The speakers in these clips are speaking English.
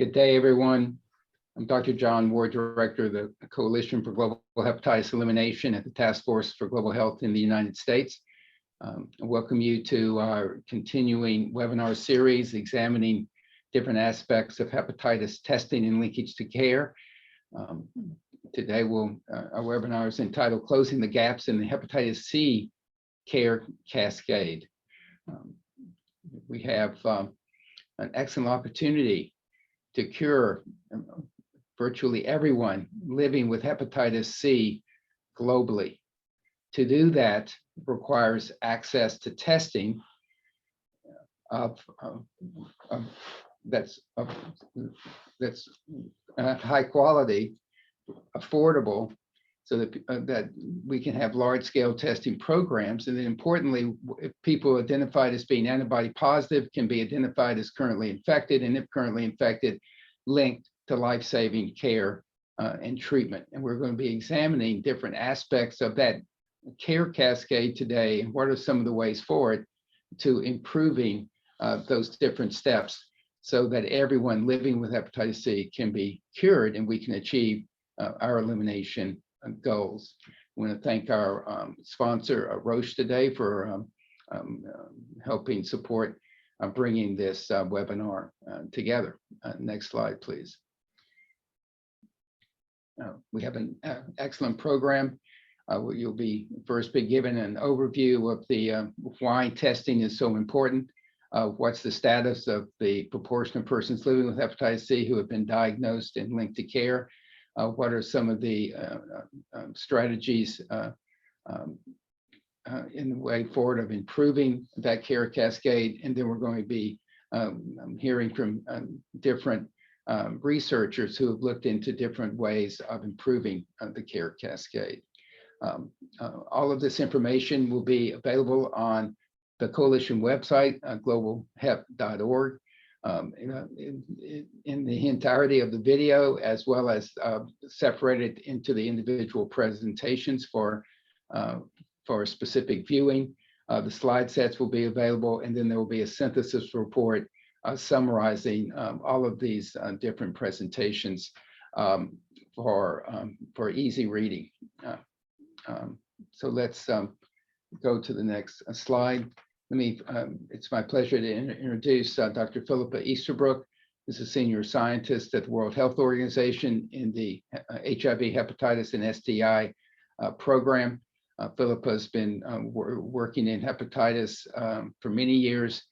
Good day, everyone. I'm Dr. John Ward, Director of the Coalition for Global Hepatitis Elimination at the Task Force for Global Health in the United States. I welcome you to our continuing webinar series examining different aspects of hepatitis testing and linkage to care. Today, our webinar is entitled Closing the Gaps in the Hepatitis C Care Cascade. We have an excellent opportunity to cure virtually everyone living with hepatitis C globally. To do that requires access to testing that's high quality, affordable, so that we can have large-scale testing programs. And then importantly, if people identified as being antibody positive can be identified as currently infected, and if currently infected, linked to life-saving care and treatment. And we're going to be examining different aspects of that care cascade today, and what are some of the ways forward to improving those different steps so that everyone living with hepatitis C can be cured and we can achieve our elimination goals. I want to thank our sponsor, Roche, today for helping support bringing this webinar together. Next slide, please. We have an excellent program. You'll first be given an overview of the why testing is so important. What's the status of the proportion of persons living with hepatitis C who have been diagnosed and linked to care? What are some of the strategies in the way forward of improving that care cascade? And then we're going to be hearing from different researchers who have looked into different ways of improving the care cascade. All of this information will be available on the Coalition website, globalhep.org. In the entirety of the video, as well as separated into the individual presentations for specific viewing. The slide sets will be available, and then there will be a synthesis report summarizing all of these different presentations for easy reading. So let's go to the next slide. It's my pleasure to introduce Dr. Philippa Easterbrook, who's a senior scientist at the World Health Organization in the HIV, hepatitis, and STI program. Philippa has been working in hepatitis for many years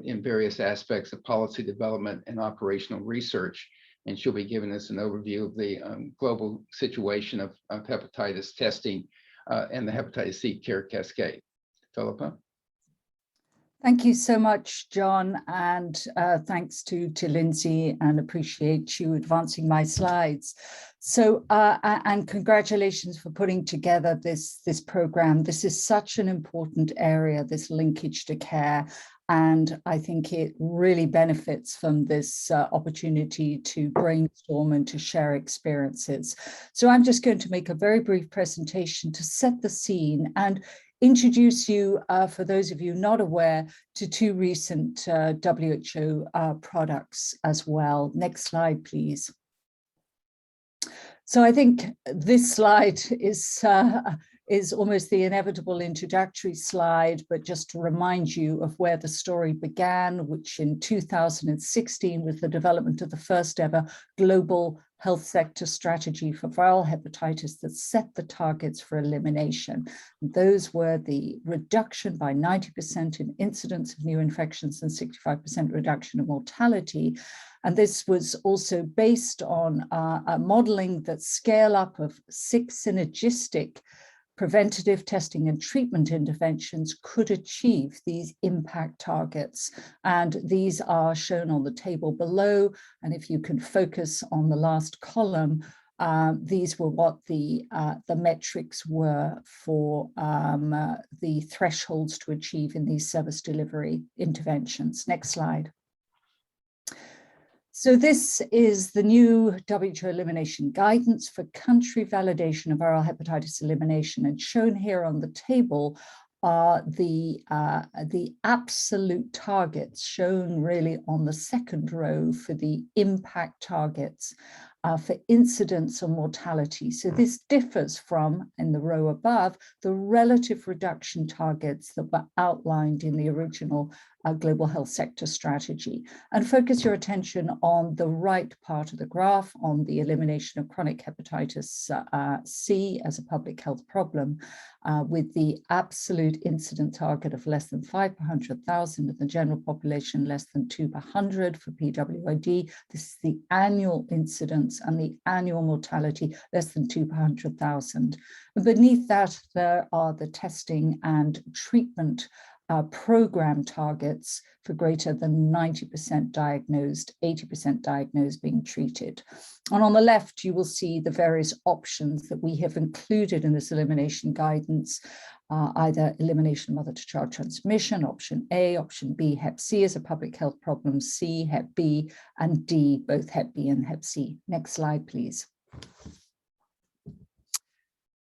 in various aspects of policy development and operational research. And she'll be giving us an overview of the global situation of hepatitis testing and the hepatitis C care cascade. Philippa? Thank you so much, John, and thanks to Lindsay, and appreciate you advancing my slides. So, and congratulations for putting together this program. This is such an important area, this linkage to care, and I think it really benefits from this opportunity to brainstorm and to share experiences. So I'm just going to make a very brief presentation to set the scene and introduce you, for those of you not aware, to two recent WHO products as well. Next slide, please. So I think this slide is almost the inevitable introductory slide, but just to remind you of where the story began, which in 2016 with the development of the first ever global health sector strategy for viral hepatitis that set the targets for elimination. Those were the reduction by 90% in incidence of new infections and 65% reduction in mortality. And this was also based on a modeling that scale up of 6 synergistic preventative testing and treatment interventions could achieve these impact targets. And these are shown on the table below. And if you can focus on the last column, these were what the metrics were for the thresholds to achieve in these service delivery interventions. Next slide. So this is the new WHO elimination guidance for country validation of viral hepatitis elimination, and shown here on the table are the absolute targets shown really on the second row for the impact targets for incidence and mortality. So this differs from, in the row above, the relative reduction targets that were outlined in the original global health sector strategy. And focus your attention on the right part of the graph, on the elimination of chronic hepatitis C as a public health problem, with the absolute incident target of less than 5 per 100,000, and the general population less than 2 per 100 for PWID. This is the annual incidence and the annual mortality less than 2 per 100,000. And beneath that, there are the testing and treatment program targets for greater than 90% diagnosed, 80% diagnosed being treated. And on the left, you will see the various options that we have included in this elimination guidance, either elimination of mother-to-child transmission, option A, option B, Hep C as a public health problem, C, Hep B, and D, both Hep B and Hep C. Next slide, please.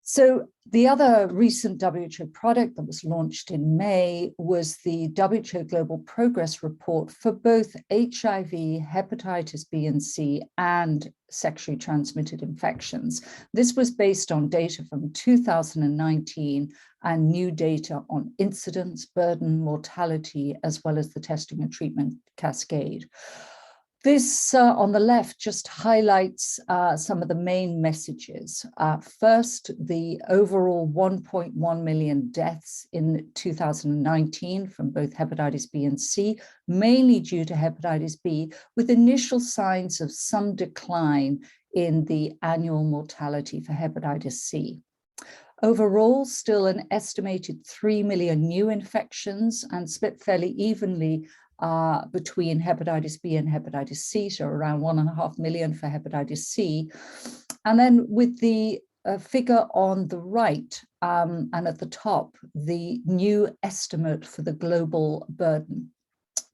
So the other recent WHO product that was launched in May was the WHO Global Progress Report for both HIV, hepatitis B and C, and sexually transmitted infections. This was based on data from 2019 and new data on incidence, burden, mortality, as well as the testing and treatment cascade. This on the left just highlights some of the main messages. First, the overall 1.1 million deaths in 2019 from both hepatitis B and C, mainly due to hepatitis B, with initial signs of some decline in the annual mortality for hepatitis C. Overall, still an estimated 3 million new infections and split fairly evenly between hepatitis B and hepatitis C, so around 1.5 million for hepatitis C. And then with the figure on the right and at the top, the new estimate for the global burden.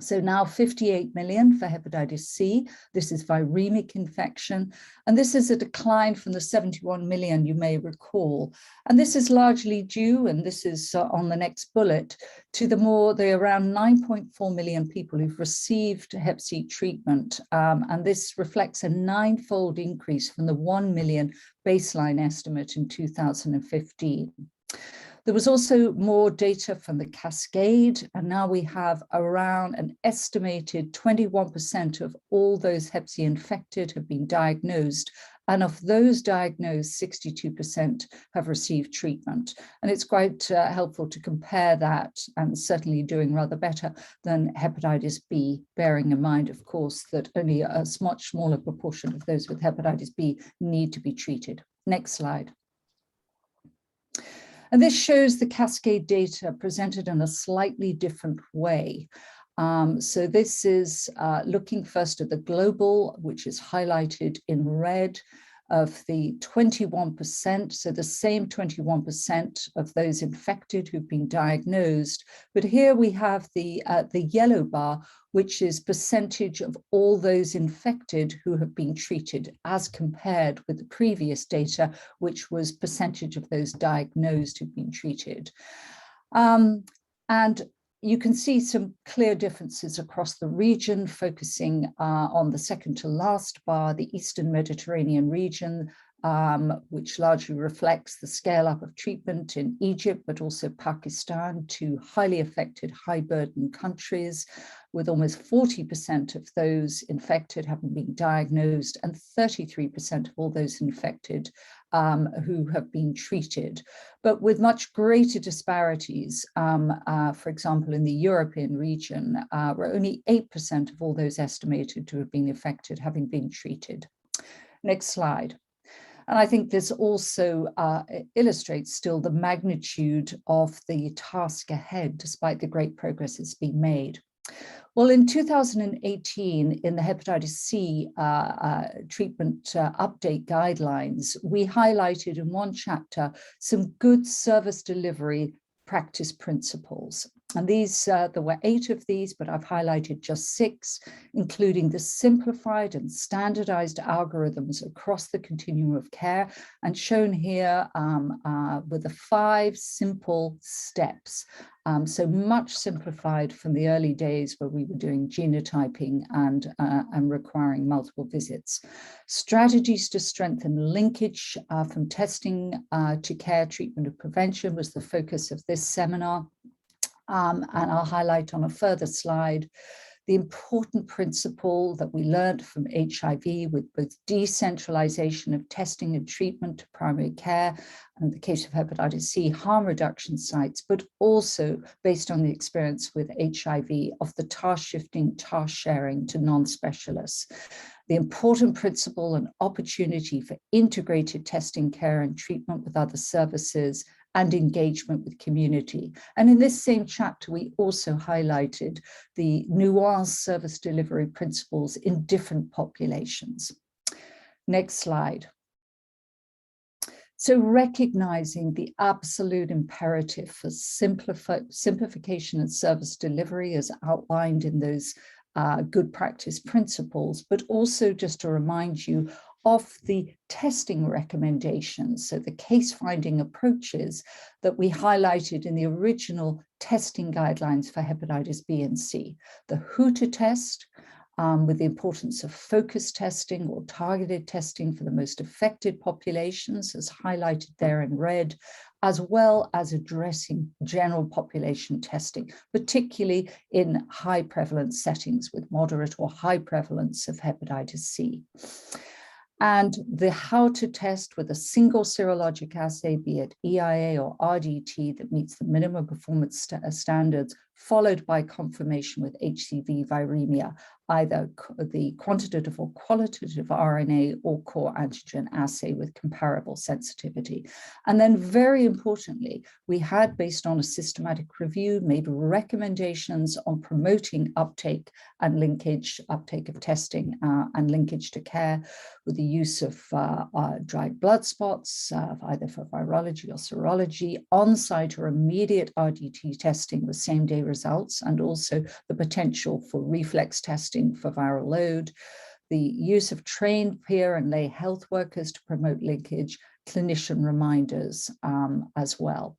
So now 58 million for hepatitis C. This is viremic infection. And this is a decline from the 71 million you may recall. And this is largely due, and this is on the next bullet, to the around 9.4 million people who've received Hep C treatment. And this reflects a 9-fold increase from the 1 million baseline estimate in 2015. There was also more data from the Cascade, and now we have around an estimated 21% of all those Hep C infected have been diagnosed. And of those diagnosed, 62% have received treatment. And it's quite helpful to compare that, and certainly doing rather better than hepatitis B, bearing in mind, of course, that only a much smaller proportion of those with hepatitis B need to be treated. Next slide. And this shows the Cascade data presented in a slightly different way. So this is looking first at the global, which is highlighted in red, of the 21%, so the same 21% of those infected who've been diagnosed. But here we have the yellow bar, which is percentage of all those infected who have been treated, as compared with the previous data, which was percentage of those diagnosed who've been treated. And you can see some clear differences across the region, focusing on the second to last bar, the Eastern Mediterranean region, which largely reflects the scale up of treatment in Egypt, but also Pakistan, to highly affected, high burden countries, with almost 40% of those infected having been diagnosed and 33% of all those infected who have been treated, but with much greater disparities. For example, in the European region, where only 8% of all those estimated to have been affected having been treated. Next slide. And I think this also illustrates still the magnitude of the task ahead, despite the great progress that's been made. Well, in 2018, in the hepatitis C treatment update guidelines, we highlighted in one chapter some good service delivery practice principles. And these, there were 8 of these, but I've highlighted just 6, including the simplified and standardized algorithms across the continuum of care, and shown here with the 5 simple steps. So much simplified from the early days where we were doing genotyping and requiring multiple visits. Strategies to strengthen linkage from testing to care, treatment, and prevention was the focus of this seminar. And I'll highlight on a further slide the important principle that we learned from HIV with both decentralization of testing and treatment to primary care, and in the case of hepatitis C, harm reduction sites, but also based on the experience with HIV of the task shifting, task sharing to non-specialists. The important principle and opportunity for integrated testing, care, and treatment with other services and engagement with community. And in this same chapter, we also highlighted the nuanced service delivery principles in different populations. Next slide. So recognizing the absolute imperative for simplification and service delivery as outlined in those good practice principles, but also just to remind you of the testing recommendations, so the case finding approaches that we highlighted in the original testing guidelines for hepatitis B and C. The who to test, with the importance of focus testing or targeted testing for the most affected populations, as highlighted there in red, as well as addressing general population testing, particularly in high prevalence settings with moderate or high prevalence of hepatitis C. And the how to test with a single serologic assay, be it EIA or RDT, that meets the minimum performance standards, followed by confirmation with HCV viremia, either the quantitative or qualitative RNA or core antigen assay with comparable sensitivity. And then very importantly, we had, based on a systematic review, made recommendations on promoting uptake and linkage, uptake of testing and linkage to care with the use of dried blood spots, either for virology or serology, on-site or immediate RDT testing with same-day results, and also the potential for reflex testing for viral load, the use of trained peer and lay health workers to promote linkage, clinician reminders as well.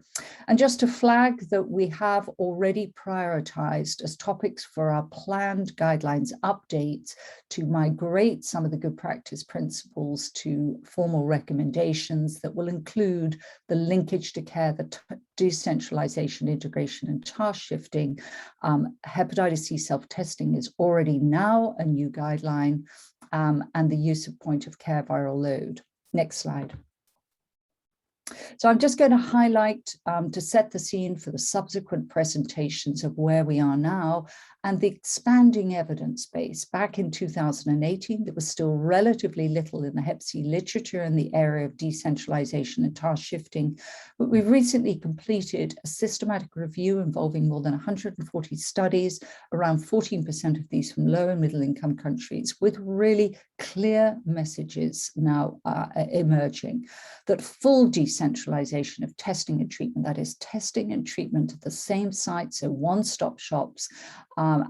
And just to flag that we have already prioritized as topics for our planned guidelines updates to migrate some of the good practice principles to formal recommendations that will include the linkage to care, the decentralization, integration, and task shifting. Hepatitis C self-testing is already now a new guideline, and the use of point of care viral load. Next slide. So I'm just going to highlight to set the scene for the subsequent presentations of where we are now and the expanding evidence base. Back in 2018, there was still relatively little in the Hep C literature in the area of decentralization and task shifting, but we've recently completed a systematic review involving more than 140 studies, around 14% of these from low and middle income countries, with really clear messages now emerging that full decentralization of testing and treatment, that is testing and treatment at the same site, so one-stop shops,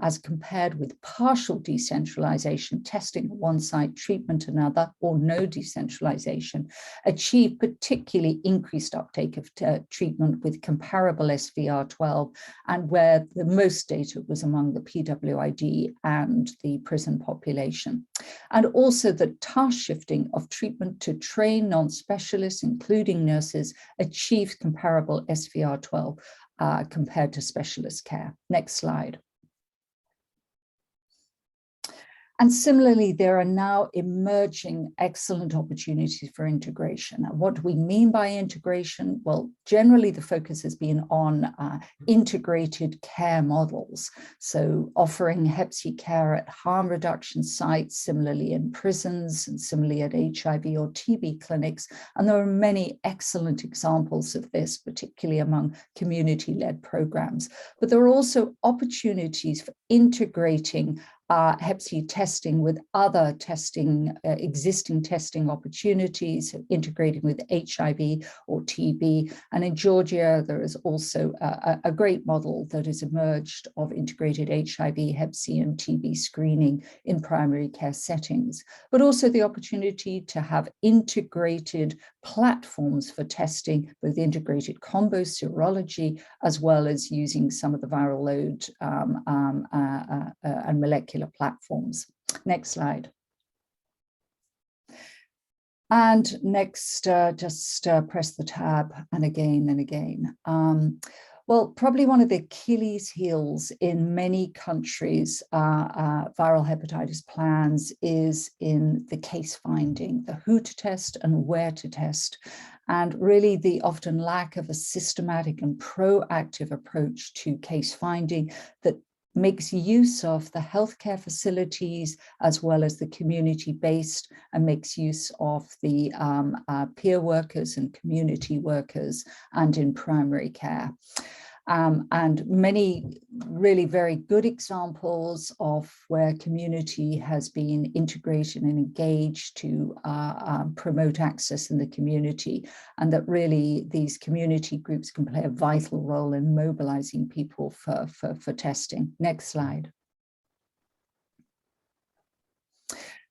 as compared with partial decentralization, testing at one site, treatment another, or no decentralization, achieve particularly increased uptake of treatment with comparable SVR12, and where the most data was among the PWID and the prison population. And also the task shifting of treatment to train non-specialists, including nurses, achieves comparable SVR12 compared to specialist care. Next slide. And similarly, there are now emerging excellent opportunities for integration. And what do we mean by integration? Well, generally the focus has been on integrated care models. So offering Hep C care at harm reduction sites, similarly in prisons, and similarly at HIV or TB clinics. And there are many excellent examples of this, particularly among community-led programs. But there are also opportunities for integrating Hep C testing with other testing, existing testing opportunities, integrating with HIV or TB. And in Georgia, there is also a great model that has emerged of integrated HIV, Hep C, and TB screening in primary care settings, but also the opportunity to have integrated platforms for testing, both integrated combo serology, as well as using some of the viral load and molecular platforms. Next slide. And next, just press the tab and again and again. Well, probably one of the Achilles heels in many countries' viral hepatitis plans is in the case finding, the who to test and where to test, and really the often lack of a systematic and proactive approach to case finding that makes use of the healthcare facilities as well as the community-based, and makes use of the peer workers and community workers and in primary care. And many really very good examples of where community has been integrated and engaged to promote access in the community, and that really these community groups can play a vital role in mobilizing people for testing. Next slide.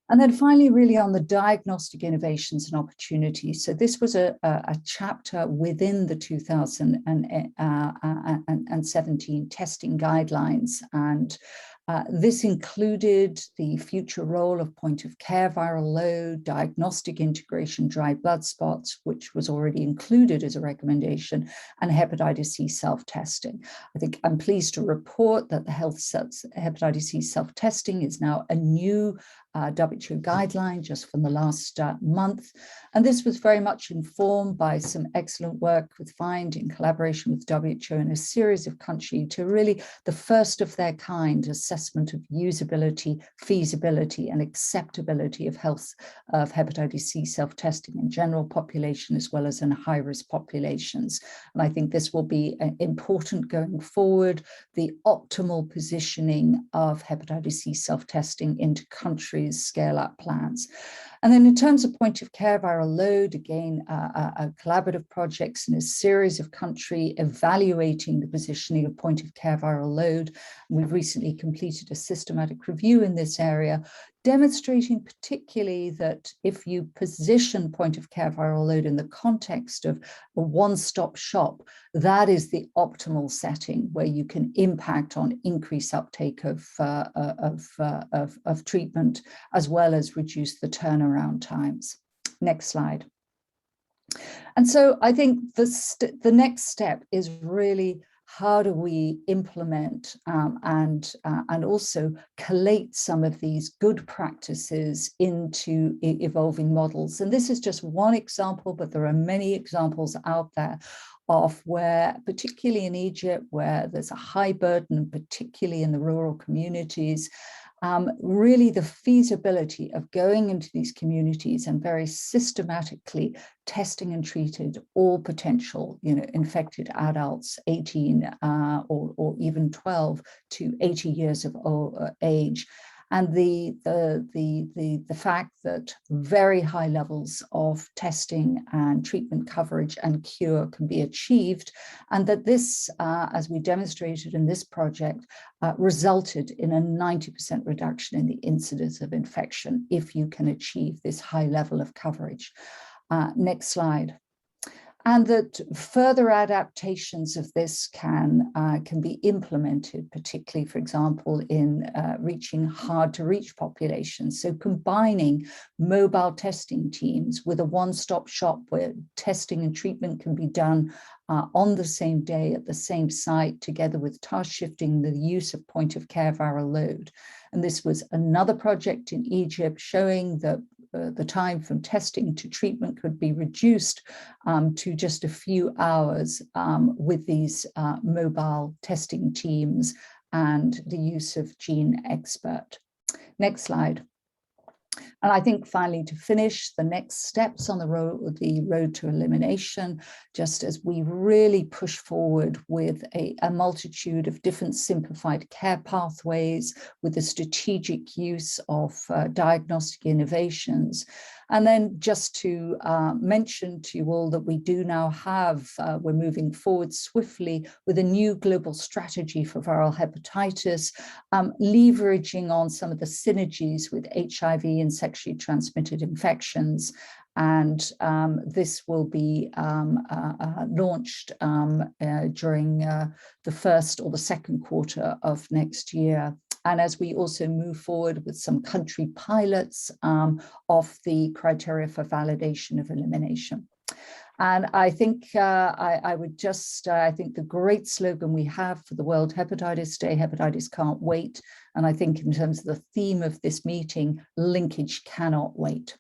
And then finally, really on the diagnostic innovations and opportunities. So this was a chapter within the 2017 testing guidelines. And this included the future role of point of care viral load, diagnostic integration, dry blood spots, which was already included as a recommendation, and hepatitis C self-testing. I think I'm pleased to report that the hepatitis C self-testing is now a new WHO guideline just from the last month. And this was very much informed by some excellent work with FIND in collaboration with WHO in a series of countries to really the first of their kind assessment of usability, feasibility, and acceptability of hepatitis C self-testing in general population as well as in high-risk populations. And I think this will be important going forward, the optimal positioning of hepatitis C self-testing into countries' scale-up plans. And then in terms of point of care viral load, again, collaborative projects in a series of countries evaluating the positioning of point of care viral load. We've recently completed a systematic review in this area, demonstrating particularly that if you position point of care viral load in the context of a one-stop shop, that is the optimal setting where you can impact on increased uptake of treatment, as well as reduce the turnaround times. Next slide. And so I think the next step is really how do we implement and also collate some of these good practices into evolving models. And this is just one example, but there are many examples out there of where, particularly in Egypt, where there's a high burden, particularly in the rural communities, really the feasibility of going into these communities and very systematically testing and treated all potential, infected adults, 18 or even 12 to 80 years of age. And the fact that very high levels of testing and treatment coverage and cure can be achieved, and that this, as we demonstrated in this project, resulted in a 90% reduction in the incidence of infection if you can achieve this high level of coverage. Next slide. And that further adaptations of this can be implemented, particularly, for example, in reaching hard-to-reach populations. So combining mobile testing teams with a one-stop shop where testing and treatment can be done on the same day at the same site, together with task shifting, the use of point-of-care viral load. And this was another project in Egypt showing that the time from testing to treatment could be reduced to just a few hours with these mobile testing teams and the use of Gene Expert. Next slide. And I think finally, to finish, the next steps on the road to elimination, just as we really push forward with a multitude of different simplified care pathways, with the strategic use of diagnostic innovations. And then just to mention to you all that we do now have, we're moving forward swiftly with a new global strategy for viral hepatitis, leveraging on some of the synergies with HIV and sexually transmitted infections. And this will be launched during the first or the second quarter of next year. And as we also move forward with some country pilots of the criteria for validation of elimination. And I think I would just, I think the great slogan we have for the World Hepatitis Day, hepatitis can't wait. And I think in terms of the theme of this meeting, linkage cannot wait.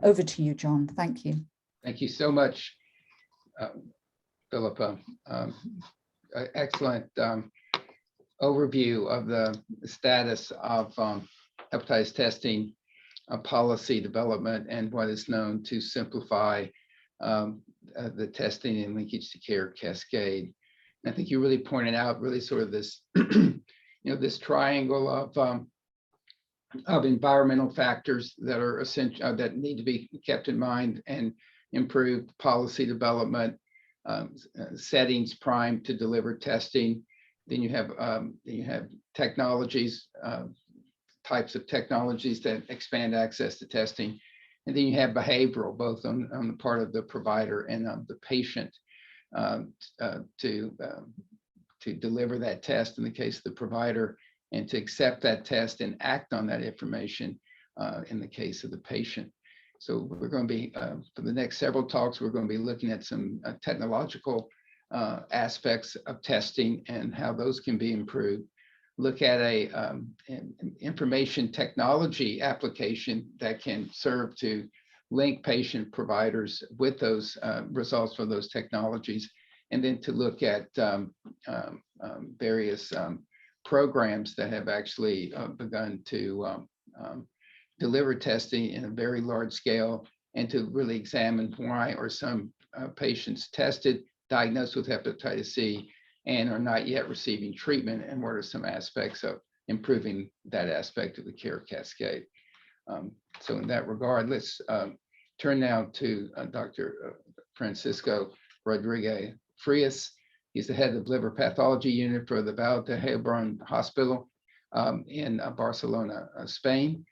Over to you, John. Thank you. Thank you so much, Philippa. Excellent overview of the status of hepatitis testing policy development and what is known to simplify the testing and linkage to care cascade. And I think you really pointed out really sort of this, this triangle of environmental factors that are essential, that need to be kept in mind, and improved policy development, settings primed to deliver testing. Then you have technologies, types of technologies that expand access to testing. And then you have behavioral, both on the part of the provider and the patient, to deliver that test in the case of the provider, and to accept that test and act on that information in the case of the patient. So we're going to be, for the next several talks, we're going to be looking at some technological aspects of testing and how those can be improved. Look at an information technology application that can serve to link patient providers with those results from those technologies, and then to look at various programs that have actually begun to deliver testing in a very large scale, and to really examine why are some patients tested, diagnosed with hepatitis C, and are not yet receiving treatment, and what are some aspects of improving that aspect of the care cascade. So in that regard, let's turn now to Dr. Francisco Rodriguez Frias. He's the head of the liver pathology unit for the Vall d'Hebron Hospital in Barcelona, Spain.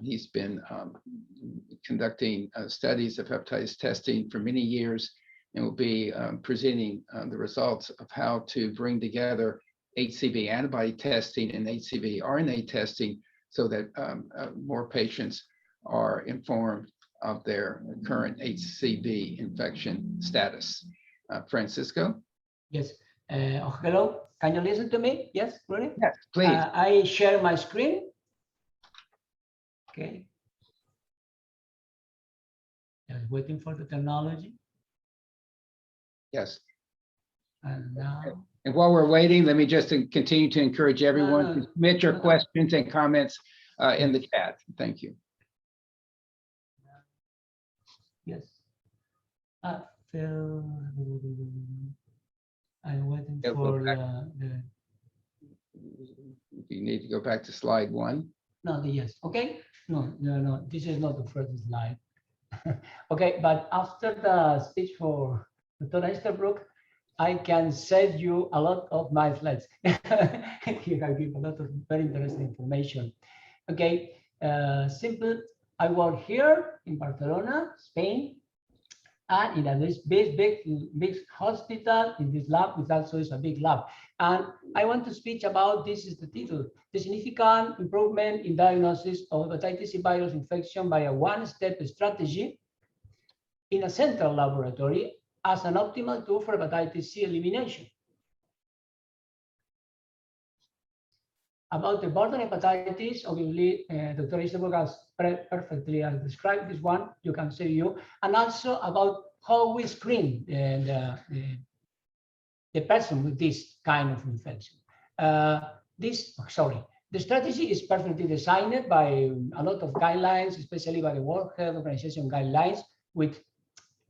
He's been conducting studies of hepatitis testing for many years, and will be presenting the results of how to bring together HCV antibody testing and HCV RNA testing so that more patients are informed of their current HCV infection status. Francisco? Yes. Hello. Can you listen to me? Yes, really? Yes, please. I share my screen. Okay. Just waiting for the technology. Yes. And now. And while we're waiting, let me just continue to encourage everyone to submit your questions and comments in the chat. Thank you. Yes. I'm waiting for the. You need to go back to slide 1. No, yes. Okay. No. This is not the first slide. Okay, but after the speech for Dr. Easterbrook, I can send you a lot of my slides. You have given a lot of very interesting information. Okay, simple. I work here in Barcelona, Spain, and in this big hospital. In this lab, which also is a big lab. And I want to speak about, this is the title, the significant improvement in diagnosis of hepatitis C virus infection by a one-step strategy in a central laboratory as an optimal tool for hepatitis C elimination. About the burden hepatitis, obviously, Dr. Easterbrook has perfectly described this one. You can see you, and also about how we screen the person with this kind of infection. The strategy is perfectly designed by a lot of guidelines, especially by the World Health Organization guidelines, which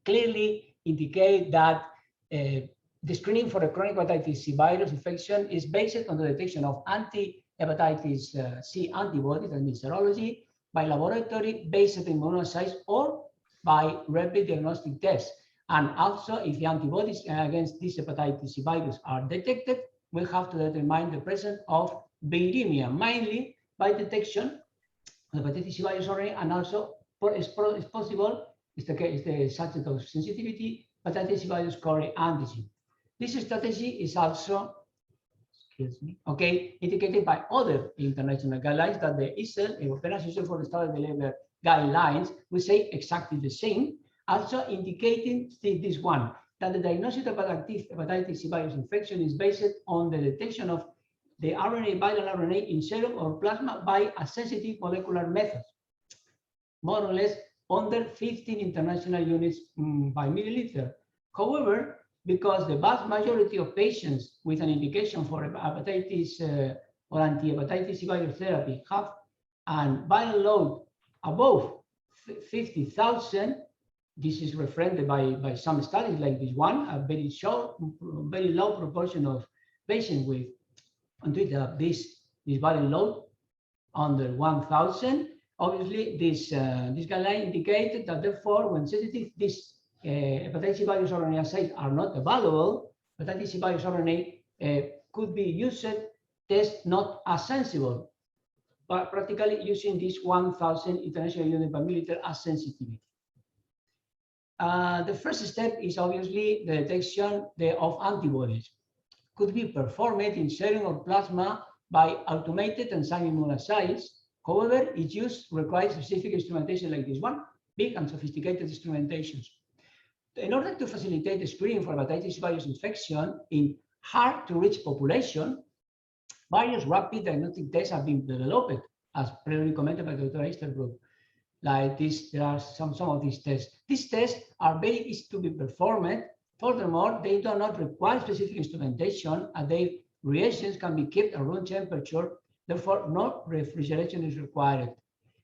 clearly indicate that the screening for a chronic hepatitis C virus infection is based on the detection of anti-hepatitis C antibodies, that means serology, by laboratory-based immunoassays or by rapid diagnostic tests. And also, if the antibodies against this hepatitis C virus are detected, we have to determine the presence of viremia, mainly by detection of hepatitis C virus RNA, and also, if possible, is the subject of sensitivity, hepatitis C virus core antigen. This strategy is also, indicated by other international guidelines that the ISL, European Association for the Study of the Liver guidelines, will say exactly the same, also indicating this one, that the diagnosis of active hepatitis C virus infection is based on the detection of the RNA, viral RNA in serum or plasma by a sensitive molecular method, more or less under 15 international units by milliliter. However, because the vast majority of patients with an indication for hepatitis or anti-hepatitis C virus therapy have a viral load above 50,000, this is referenced by some studies like this one, a very low proportion of patients with this viral load under 1,000. Obviously, this guideline indicated that therefore, when sensitive these hepatitis C virus RNA assays are not available, hepatitis C virus RNA could be used test not as sensible, but practically using this 1,000 international unit per milliliter as sensitivity. The first step is obviously the detection of antibodies. Could be performed in serum or plasma by automated enzyme immunoassays. However, its use requires specific instrumentation like this one, big and sophisticated instrumentations. In order to facilitate the screening for hepatitis C virus infection in hard-to-reach population, various rapid diagnostic tests have been developed, as previously commented by Dr. Easterbrook. Like this, there are some of these tests. These tests are very easy to be performed. Furthermore, they do not require specific instrumentation, and their reagents can be kept at room temperature. Therefore, no refrigeration is required.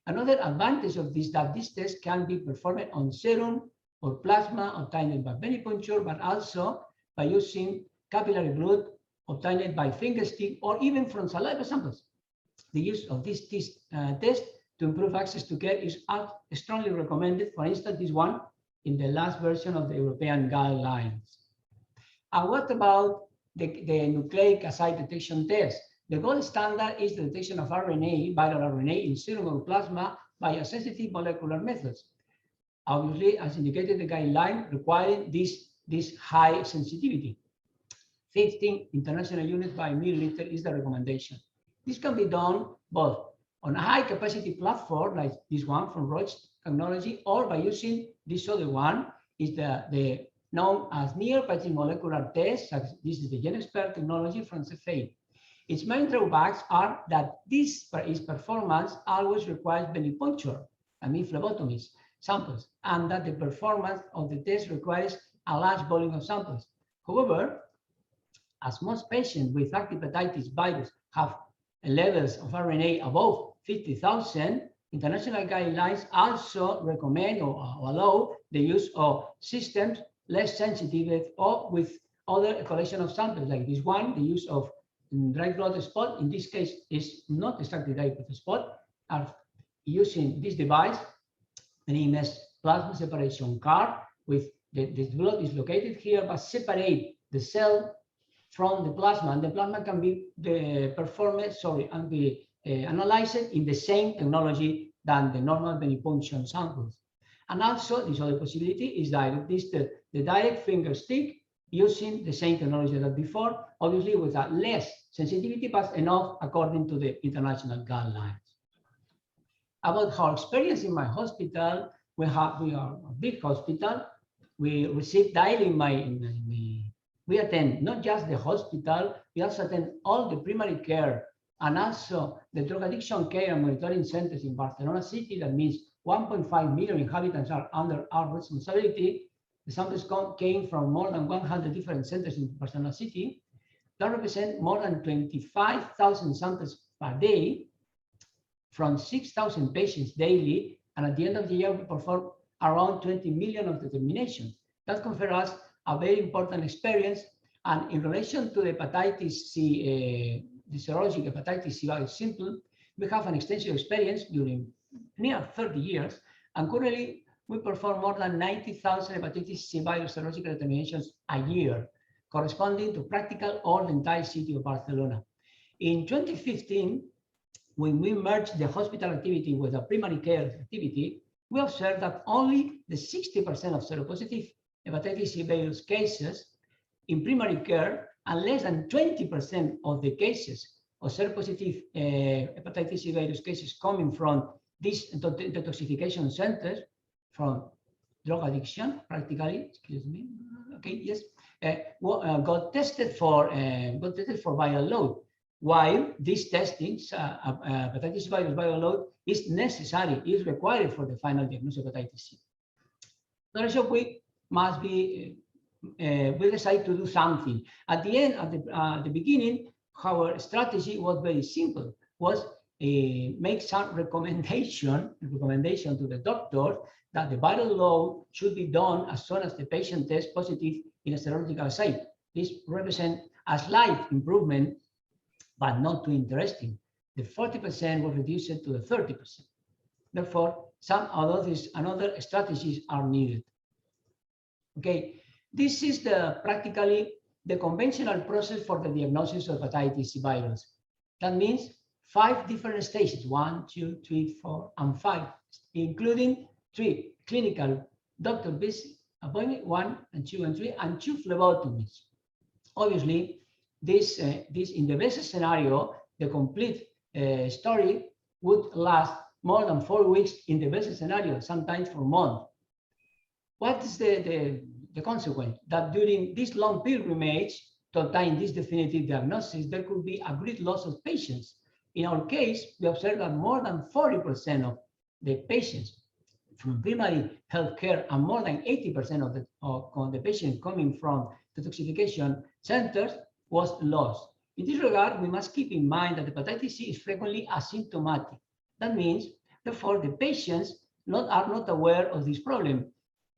Another advantage of this is that these tests can be performed on serum or plasma obtained by venipuncture, but also by using capillary blood obtained by fingerstick or even from saliva samples. The use of this test to improve access to care is strongly recommended. For instance, this one in the last version of the European guidelines. And what about the nucleic acid detection test? The gold standard is the detection of RNA, viral RNA in serum or plasma by a sensitive molecular methods. Obviously, as indicated in the guideline, requiring this high sensitivity. 15 international units by milliliter is the recommendation. This can be done both on a high capacity platform like this one from Roche technology, or by using this other one, is the known as near-patching molecular test. This is the GenExpert technology from CFA. Its main drawbacks are that its performance always requires venipuncture, I mean phlebotomies, samples, and that the performance of the test requires a large volume of samples. However, as most patients with active hepatitis virus have levels of RNA above 50,000, international guidelines also recommend or allow the use of systems less sensitive or with other collection of samples like this one. The use of dried blood spot, in this case, is not exactly dried blood spot, are using this device. The name is plasma separation card. With the blood is located here, but separate the cell from the plasma, and the plasma can be and be analyzed in the same technology than the normal venipuncture samples. And also, this other possibility is that the direct finger stick using the same technology as before, obviously with a less sensitivity, but enough according to the international guidelines. About our experience in my hospital, we are a big hospital. We receive daily we attend not just the hospital, we also attend all the primary care and also the drug addiction care and monitoring centers in Barcelona City. That means 1.5 million inhabitants are under our responsibility. The samples came from more than 100 different centers in Barcelona City. That represent more than 25,000 samples per day from 6,000 patients daily. And at the end of the year, we perform around 20 million of determinations. That confers us a very important experience. And in relation to the hepatitis C, the serologic hepatitis C virus simple, we have an extensive experience during near 30 years. And currently, we perform more than 90,000 hepatitis C virus serological determinations a year, corresponding to practical all the entire city of Barcelona. In 2015, when we merged the hospital activity with the primary care activity, we observed that only the 60% of seropositive hepatitis C virus cases in primary care and less than 20% of the cases of seropositive hepatitis C virus cases coming from these detoxification centers from drug addiction, practically, excuse me, okay, yes, got tested for viral load. While this testing, hepatitis virus viral load is necessary, is required for the final diagnosis of hepatitis C. So we must be, we decide to do something. At the end, at the beginning, our strategy was very simple, was make some recommendation to the doctor that the viral load should be done as soon as the patient tests positive in a serological assay. This represents a slight improvement, but not too interesting. The 40% was reduced to the 30%. Therefore, some other strategies are needed. Okay, this is practically the conventional process for the diagnosis of hepatitis C virus. That means 5 different stages, 1, 2, 3, 4, and 5, including 3 clinical doctor visit appointment, 1 and 2 and 3, and 2 phlebotomies. Obviously, this in the best scenario, the complete story would last more than 4 weeks in the best scenario, sometimes for months. What is the consequence? That during this long pilgrimage to obtain this definitive diagnosis, there could be a great loss of patients. In our case, we observed that more than 40% of the patients from primary healthcare and more than 80% of the patients coming from detoxification centers was lost. In this regard, we must keep in mind that hepatitis C is frequently asymptomatic. That means, therefore, the patients are not aware of this problem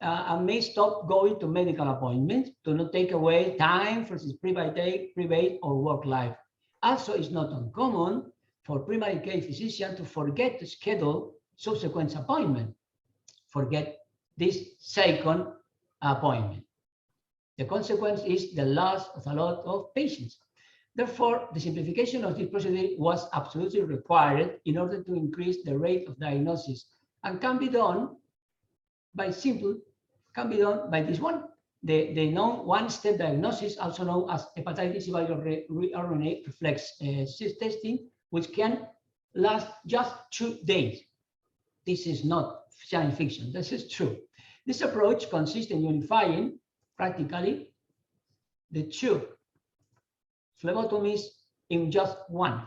and may stop going to medical appointments to not take away time for his private or work life. Also, it's not uncommon for primary care physician to forget to schedule subsequent appointment, forget this second appointment. The consequence is the loss of a lot of patients. Therefore, the simplification of this procedure was absolutely required in order to increase the rate of diagnosis, and can be done by this one, the known one-step diagnosis, also known as hepatitis C viral RNA reflex testing, which can last just 2 days. This is not science fiction, this is true. This approach consists in unifying practically the 2 phlebotomies in just one.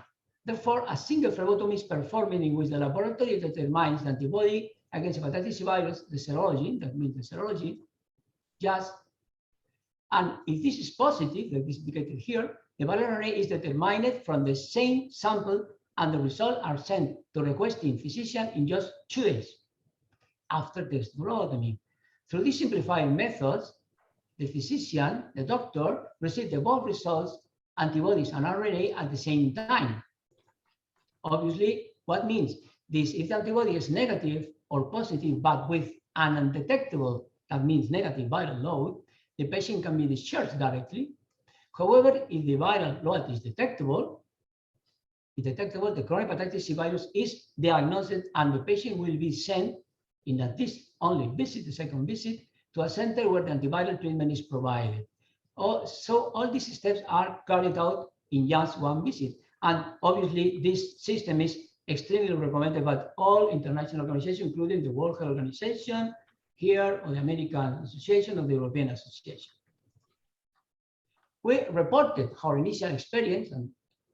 Therefore, a single phlebotomy is performed in which the laboratory determines the antibody against hepatitis C virus, the serology, that means the serology, and if this is positive, like this indicated here, the viral RNA is determined from the same sample, and the results are sent to requesting physician in just 2 days after the phlebotomy. Through these simplified methods, the physician, the doctor, receive the both results, antibodies and RNA at the same time. Obviously, what means this? If the antibody is negative or positive, but with an undetectable, that means negative viral load, the patient can be discharged directly. However, if the viral load is detectable, the chronic hepatitis C virus is diagnosed, and the patient will be sent in this only visit, the second visit, to a center where the antiviral treatment is provided. So all these steps are carried out in just one visit. And obviously, this system is extremely recommended by all international organizations, including the World Health Organization here, or the American Association, or the European Association. We reported our initial experience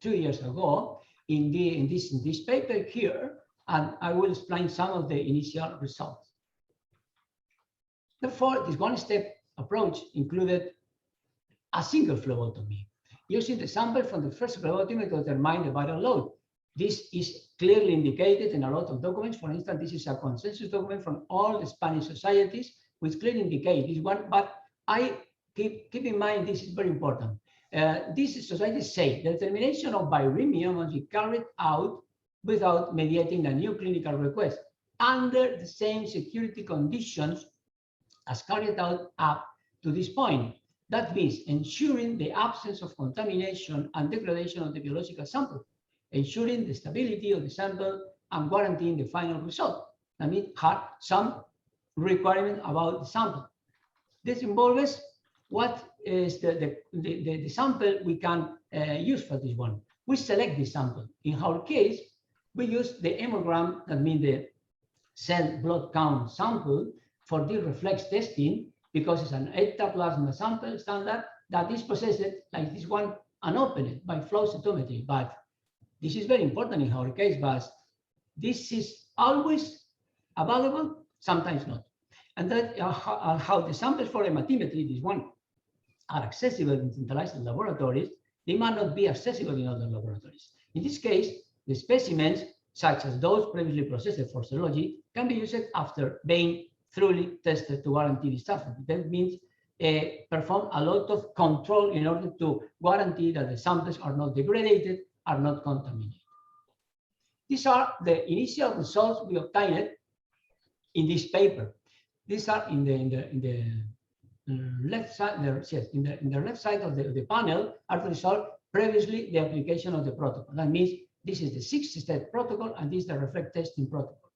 2 years ago in this paper here, and I will explain some of the initial results. Therefore, this one-step approach included a single phlebotomy, using the sample from the first phlebotomy to determine the viral load. This is clearly indicated in a lot of documents. For instance, this is a consensus document from all the Spanish societies, which clearly indicate this one. But I keep in mind, this is very important. These societies say the determination of viremia must be carried out without mediating a new clinical request under the same security conditions as carried out up to this point. That means ensuring the absence of contamination and degradation of the biological sample, ensuring the stability of the sample and guaranteeing the final result. That means have some requirement about the sample. This involves what is the sample we can use for this one. We select the sample. In our case, we use the hemogram, that means the cell blood count sample for the reflex testing, because it's an ectoplasma sample standard that is processed like this one and opened by flow cytometry. But this is very important in our case, but this is always available, sometimes not. And that how the samples for hematimetry, this one, are accessible in centralized laboratories, they might not be accessible in other laboratories. In this case, the specimens, such as those previously processed for serology, can be used after being thoroughly tested to guarantee the stuff. That means perform a lot of control in order to guarantee that the samples are not degraded, are not contaminated. These are the initial results we obtained in this paper. These are in the left side. In the left side of the panel are the result previously the application of the protocol. That means this is the 6-step protocol, and this is the reflect testing protocol.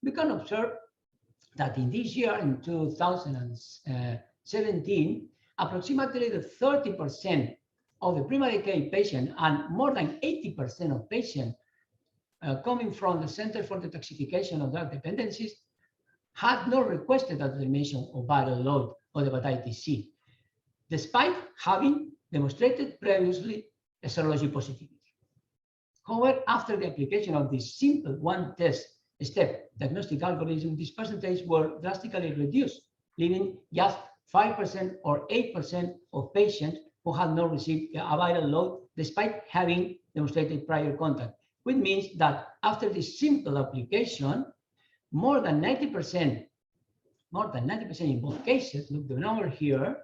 We can observe that in this year, in 2017, approximately the 30% of the primary care patient and more than 80% of patients coming from the Center for Detoxification of Drug Dependencies had not requested a determination of viral load of hepatitis C, despite having demonstrated previously a serology positivity. However, after the application of this simple one-test step diagnostic algorithm, this percentage were drastically reduced, leaving just 5% or 8% of patients who had not received a viral load despite having demonstrated prior contact, which means that after this simple application, more than 90% in both cases, look the number here,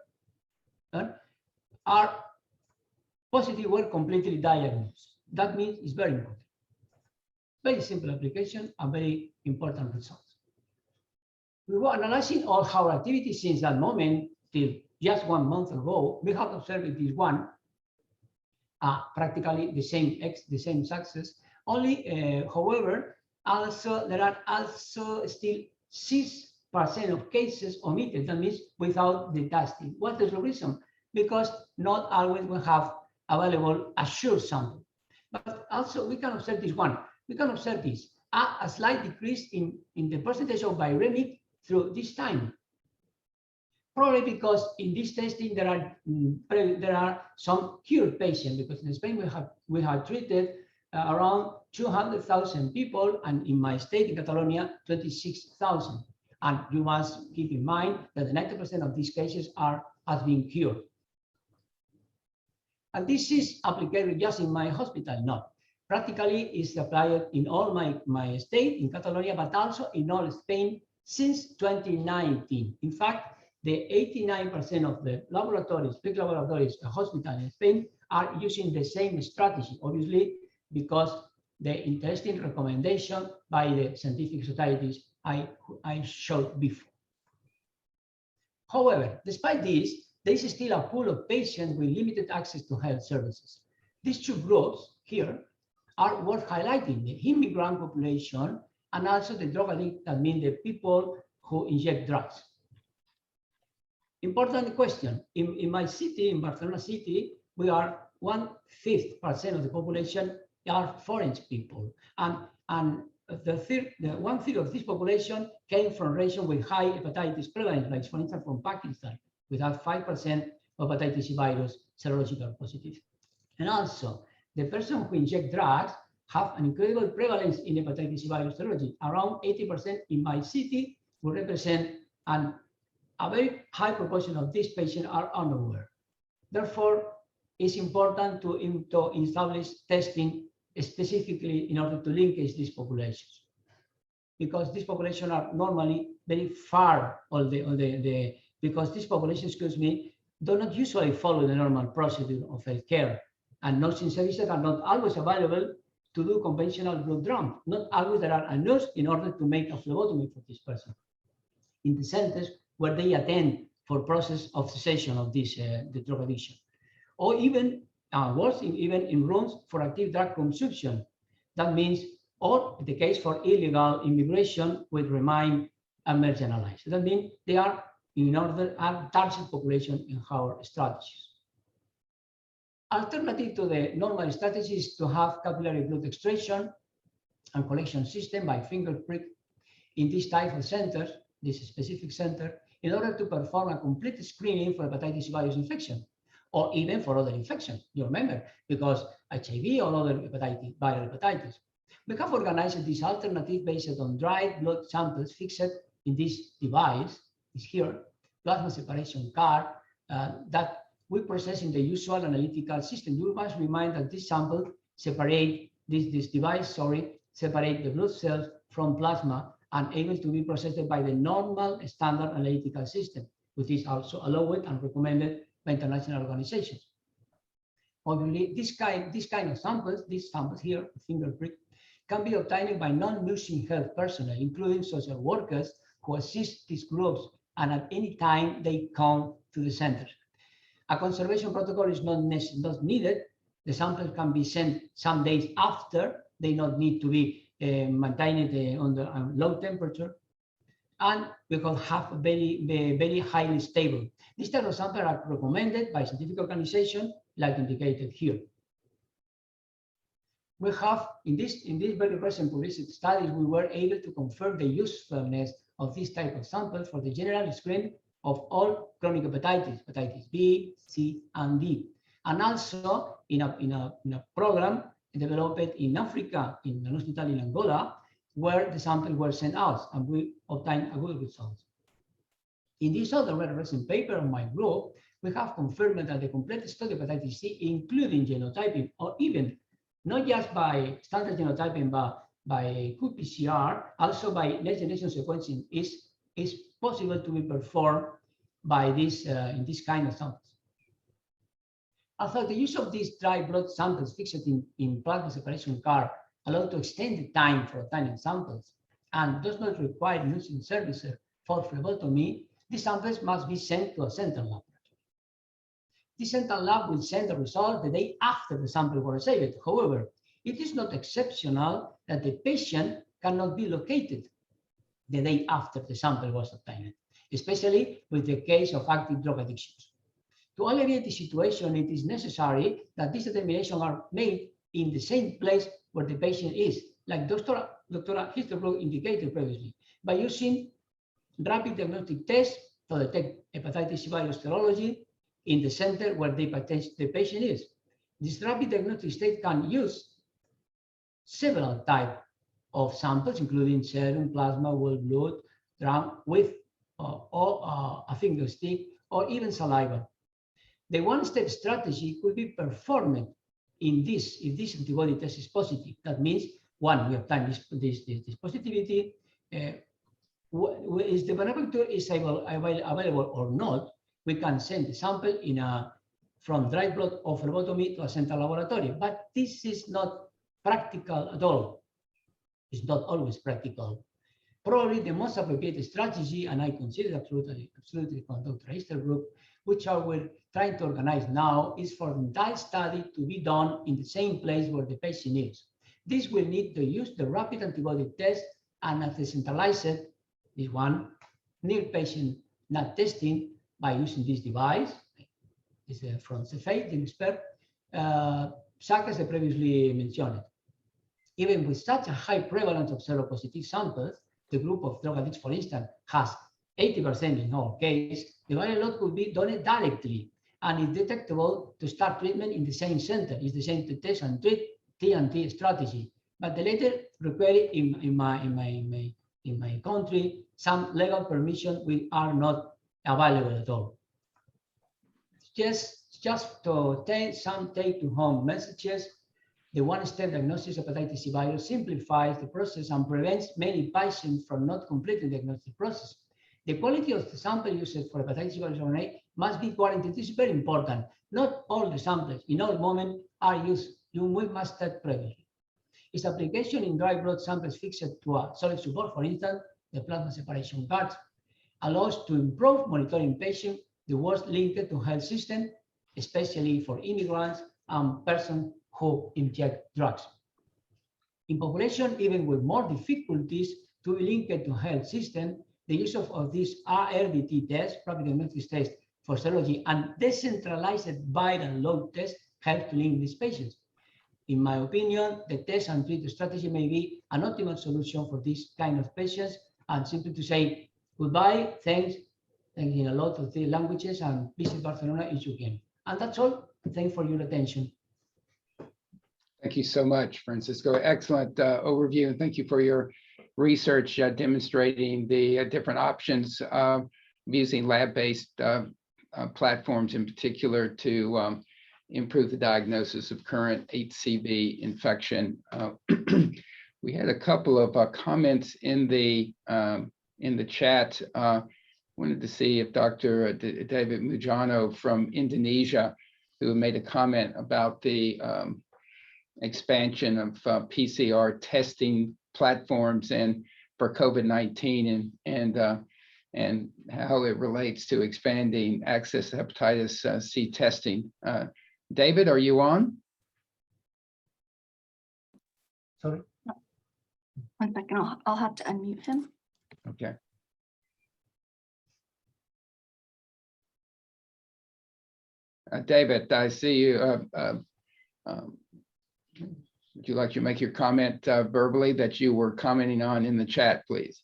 are positive or completely diagnosed. That means it's very important. Very simple application and very important results. We were analyzing all our activities since that moment till just 1 month ago. We have observed this one, practically the same success. Only, however, also there are also still 6% of cases omitted. That means without the testing. What is the reason? Because not always we have available a sure sample. But also we can observe this one. We can observe this, a slight decrease in the percentage of viremic through this time. Probably because in this testing there are some cured patients, because in Spain we have treated around 200,000 people, and in my state in Catalonia 26,000. And you must keep in mind that 90% of these cases has been cured. And this is applicable just in my hospital, not. Practically is applied in all my state in Catalonia, but also in all Spain since 2019. In fact, the 89% of the laboratories, big laboratories, hospitals in Spain are using the same strategy, obviously, because the interesting recommendation by the scientific societies I showed before. However, despite this, there is still a pool of patients with limited access to health services. These two groups here are worth highlighting: the immigrant population and also the drug addict, that means the people who inject drugs. Important question. In my city, in Barcelona city, we are 1/5% of the population are foreign people, and 1/3 of this population came from regions with high hepatitis prevalence, like for instance from Pakistan, without 5% of hepatitis C virus serological positive. And also, the person who inject drugs have an incredible prevalence in hepatitis C virus serology. Around 80% in my city will represent, and a very high proportion of these patients are unaware. Therefore, it's important to establish testing specifically in order to linkage these populations, because these populations are normally very far, because these populations, excuse me, do not usually follow the normal procedure of healthcare, and nursing services are not always available to do conventional blood draw. Not always there are a nurse in order to make a phlebotomy for this person in the centers where they attend for process of cessation of this the drug addiction, or even worse, even in rooms for active drug consumption. That means, or the case for illegal immigration will remain marginalized. That means they are in order to target population in our strategies. Alternative to the normal strategy is to have capillary blood extraction and collection system by finger prick in this type of centers, this specific center, in order to perform a complete screening for hepatitis virus infection, or even for other infections, you remember, because HIV or other hepatitis, viral hepatitis. We have organized this alternative based on dried blood samples fixed in this device, is here, plasma separation card, that we process in the usual analytical system. You must remind that this sample separate, this device, separate the blood cells from plasma and able to be processed by the normal standard analytical system, which is also allowed and recommended by international organizations. Obviously, this kind of samples, these samples here, finger prick, can be obtained by non-nursing health personnel, including social workers who assist these groups, and at any time they come to the center. A conservation protocol is not needed. The samples can be sent some days after. They don't need to be maintained on the low temperature, and we can have very highly stable. These type of samples are recommended by scientific organizations, like indicated here. We have in this very recent published studies, we were able to confirm the usefulness of this type of sample for the general screen of all chronic hepatitis, hepatitis B, C, and D, and also in a program developed in Africa, in an hospital in Angola, where the samples were sent out, and we obtained a good result. In this other very recent paper of my group, we have confirmed that the complete study of hepatitis C, including genotyping, or even not just by standard genotyping, but by qPCR, also by next generation sequencing, is possible to be performed by this in this kind of samples. Although the use of these dry blood samples fixed in plasma separation card allow to extend the time for obtaining samples and does not require nursing services for phlebotomy, these samples must be sent to a central lab. This central lab will send the result the day after the sample was received. However, it is not exceptional that the patient cannot be located the day after the sample was obtained, especially with the case of active drug addictions. To alleviate the situation, it is necessary that these determinations are made in the same place where the patient is, like Dr. Hilsterbrook indicated previously, by using rapid diagnostic tests to detect hepatitis C virus serology in the center where the patient is. This rapid diagnostic test can use several types of samples, including serum, plasma, whole blood, drawn with a finger stick, or even saliva. The one-step strategy could be performed in this, if this antibody test is positive. That means, one, we obtain this positivity. Is the manufacturer is available or not, we can send the sample from dry blood or phlebotomy to a central laboratory. But this is not practical at all. It's not always practical. Probably the most appropriate strategy, and I consider absolutely from Dr. Hilsterbrook, which we're trying to organize now, is for the entire study to be done in the same place where the patient is. This will need to use the rapid antibody test and a decentralized, this one, near patient not testing by using this device. This is from Cephate, the expert, such as I previously mentioned. Even with such a high prevalence of seropositive samples, the group of drug addicts, for instance, has 80% in our case, the viral load could be done directly and is detectable to start treatment in the same center. It's the same to test and treat T&T strategy. But the latter required in my country, some legal permission we are not available at all. Just to take some take-to-home messages. The one-step diagnosis of hepatitis C virus simplifies the process and prevents many patients from not completing the diagnostic process. The quality of the sample used for hepatitis C virus RNA must be guaranteed. This is very important. Not all the samples in all moments are used. We must test previously. Its application in dry blood samples fixed to a solid support, for instance, the plasma separation cards, allows to improve monitoring patients, the worst linked to health system, especially for immigrants and persons who inject drugs. In population, even with more difficulties to be linked to health system, the use of this RDT test, rapid diagnostic test for serology, and decentralized viral load test help to link these patients. In my opinion, the test and treat strategy may be an optimal solution for this kind of patients, and simply to say goodbye, thanks in a lot of the languages, and visit Barcelona if you can. And that's all. Thanks for your attention. Thank you so much, Francisco. Excellent overview, and thank you for your research demonstrating the different options using lab-based platforms in particular to improve the diagnosis of current HCV infection. We had a couple of comments in the chat. Wanted to see if Dr. David Mujano from Indonesia, who made a comment about the expansion of PCR testing platforms and for COVID-19 and how it relates to expanding access to hepatitis C testing. David, are you on? Sorry. One second, I'll have to unmute him. Okay. David, I see you. Would you like to make your comment verbally that you were commenting on in the chat, please?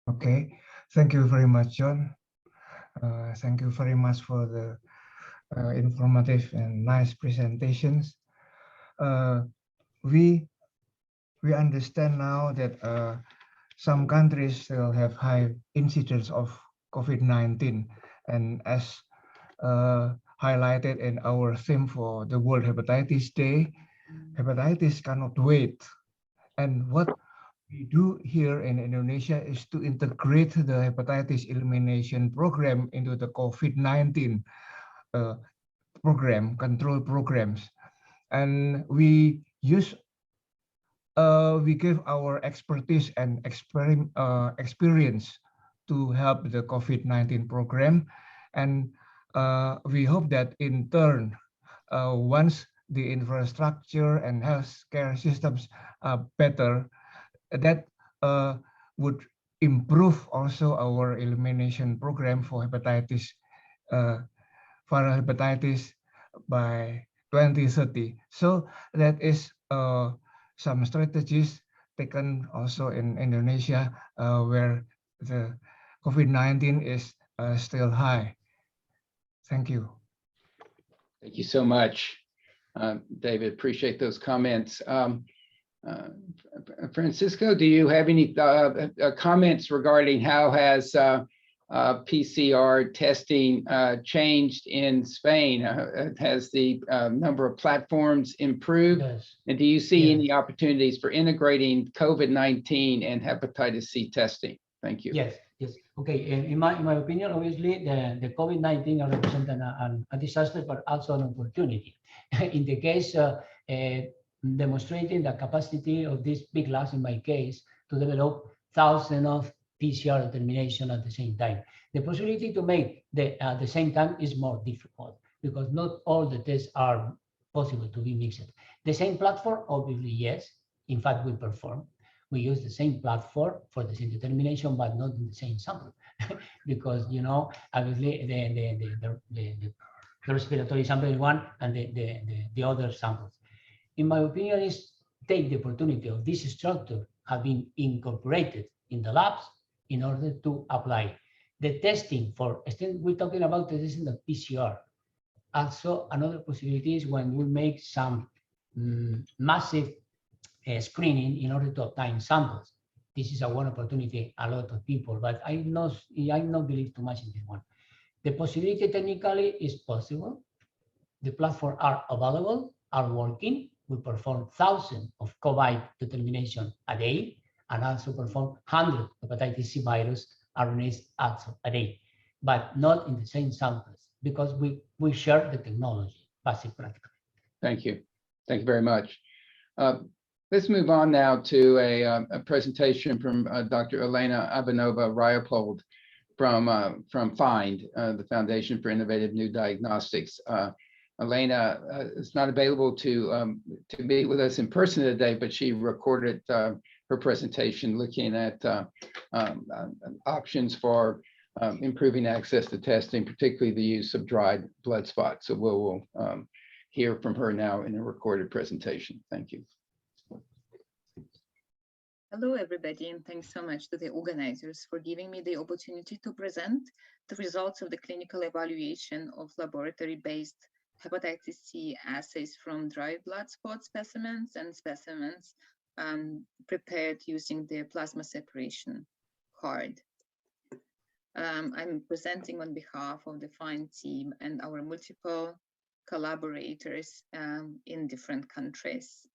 Okay, thank you very much, John. Thank you very much for the informative and nice presentations. We understand now that some countries still have high incidence of COVID-19, and as highlighted in our theme for the World Hepatitis Day, hepatitis cannot wait. And what we do here in Indonesia is to integrate the hepatitis elimination program into the COVID-19 control programs. And we give our expertise and experience to help the COVID-19 program. And we hope that in turn, once the infrastructure and healthcare systems are better, that would improve also our elimination program for hepatitis, viral hepatitis by 2030. So that is some strategies taken also in Indonesia, where the COVID-19 is still high. Thank you. Thank you so much, David. Appreciate those comments. Francisco, do you have any comments regarding how has PCR testing changed in Spain? Has the number of platforms improved? Yes. And do you see any opportunities for integrating COVID-19 and hepatitis C testing? Thank you. Yes. Yes. Okay. In my opinion, obviously, the COVID-19 represents a disaster, but also an opportunity. In the case demonstrating the capacity of these big labs, in my case, to develop thousands of PCR determination at the same time. The possibility to make at the same time is more difficult because not all the tests are possible to be mixed. The same platform, obviously, yes. In fact, we perform. We use the same platform for the same determination, but not in the same sample, because obviously the respiratory sample is one, and the other samples. In my opinion, is take the opportunity of this structure have been incorporated in the labs in order to apply the testing for. We're talking about the testing of PCR. Also, another possibility is when we make some massive screening in order to obtain samples. This is one opportunity, a lot of people, but I not believe too much in this one. The possibility technically is possible. The platforms are available, are working. We perform thousands of COVID determination a day, and also perform 100 hepatitis C virus RNAs also a day, but not in the same samples because we share the technology, basic practical. Thank you. Thank you very much. Let's move on now to a presentation from Dr. Elena Ivanova-Ryapold from FIND, the Foundation for Innovative New Diagnostics. Elena is not available to meet with us in person today, but she recorded her presentation looking at options for improving access to testing, particularly the use of dried blood spots. So we'll hear from her now in a recorded presentation. Thank you. Hello, everybody, and thanks so much to the organizers for giving me the opportunity to present the results of the clinical evaluation of laboratory-based hepatitis C assays from dried blood spot specimens and specimens prepared using the plasma separation card. I'm presenting on behalf of the FIND team and our multiple collaborators in different countries.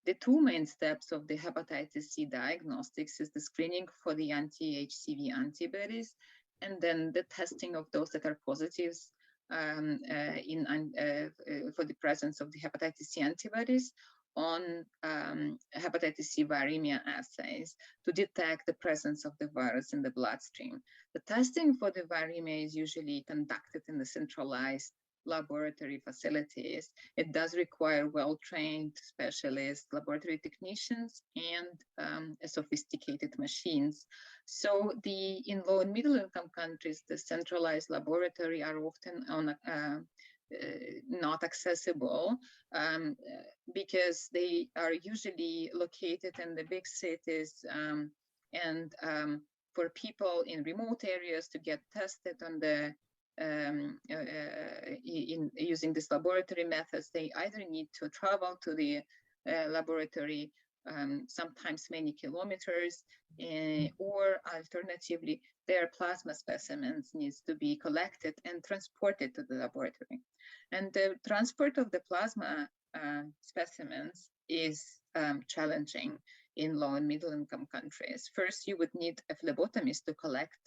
The two main steps of the hepatitis C diagnostics is the screening for the anti-HCV antibodies, and then the testing of those that are positives for the presence of the hepatitis C antibodies on hepatitis C viremia assays to detect the presence of the virus in the bloodstream. The testing for the viremia is usually conducted in the centralized laboratory facilities. It does require well-trained specialists, laboratory technicians, and sophisticated machines. So in low and middle income countries, the centralized laboratory are often not accessible because they are usually located in the big cities, and for people in remote areas to get tested on the using these laboratory methods, they either need to travel to the laboratory, sometimes many kilometers, or alternatively, their plasma specimens needs to be collected and transported to the laboratory. And the transport of the plasma specimens is challenging in low and middle income countries. First, you would need a phlebotomist to collect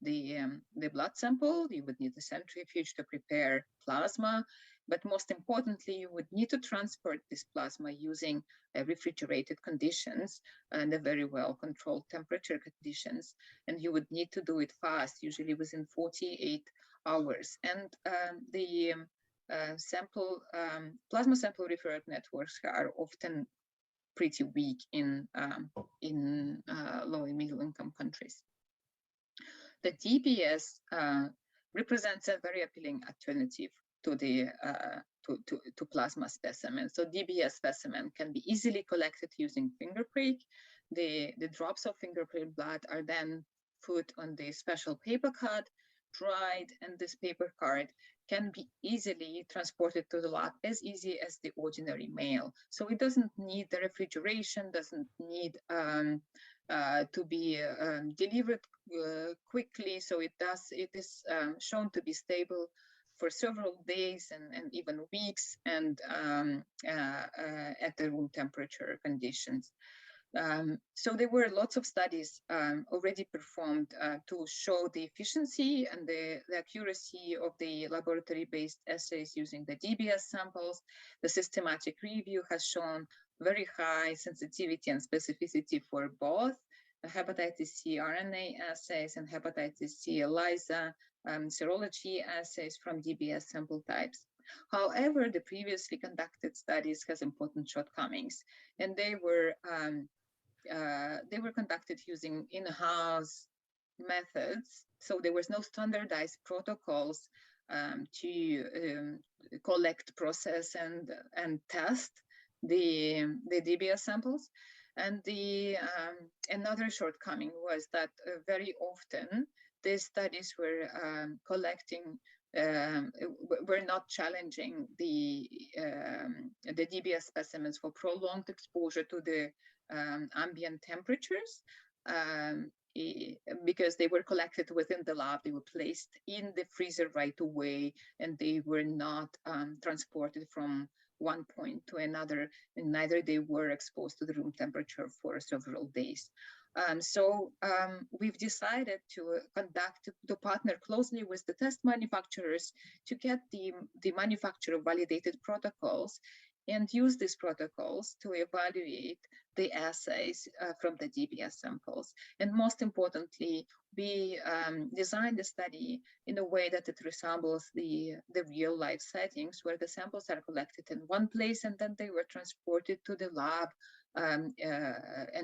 the blood sample. You would need a centrifuge to prepare plasma, but most importantly, you would need to transport this plasma using refrigerated conditions and a very well controlled temperature conditions. And you would need to do it fast, usually within 48 hours. And the plasma sample referred networks are often pretty weak in low and middle income countries. The DBS represents a very appealing alternative to the to plasma specimens. So DBS specimen can be easily collected using finger prick. The drops of finger prick blood are then put on the special paper card, dried, and this paper card can be easily transported to the lab as easy as the ordinary mail. So it doesn't need the refrigeration, doesn't need to be delivered quickly. So it is shown to be stable for several days and even weeks, and at the room temperature conditions. So there were lots of studies already performed to show the efficiency and the accuracy of the laboratory-based assays using the DBS samples. The systematic review has shown very high sensitivity and specificity for both hepatitis C RNA assays and hepatitis C ELISA serology assays from DBS sample types. However, the previously conducted studies has important shortcomings, and they were conducted using in-house methods. So there was no standardized protocols to collect, process, and test the DBS samples. And another shortcoming was that very often these studies were were not challenging the DBS specimens for prolonged exposure to the ambient temperatures, because they were collected within the lab, they were placed in the freezer right away, and they were not transported from one point to another, and neither they were exposed to the room temperature for several days. So we've decided to partner closely with the test manufacturers to get the manufacturer validated protocols and use these protocols to evaluate the assays from the DBS samples. And most importantly, we designed the study in a way that it resembles the real life settings where the samples are collected in one place and then they were transported to the lab, and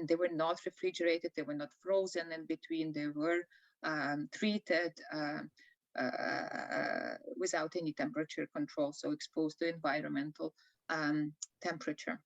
they were not refrigerated, they were not frozen in between, they were treated without any temperature control, so exposed to environmental temperature.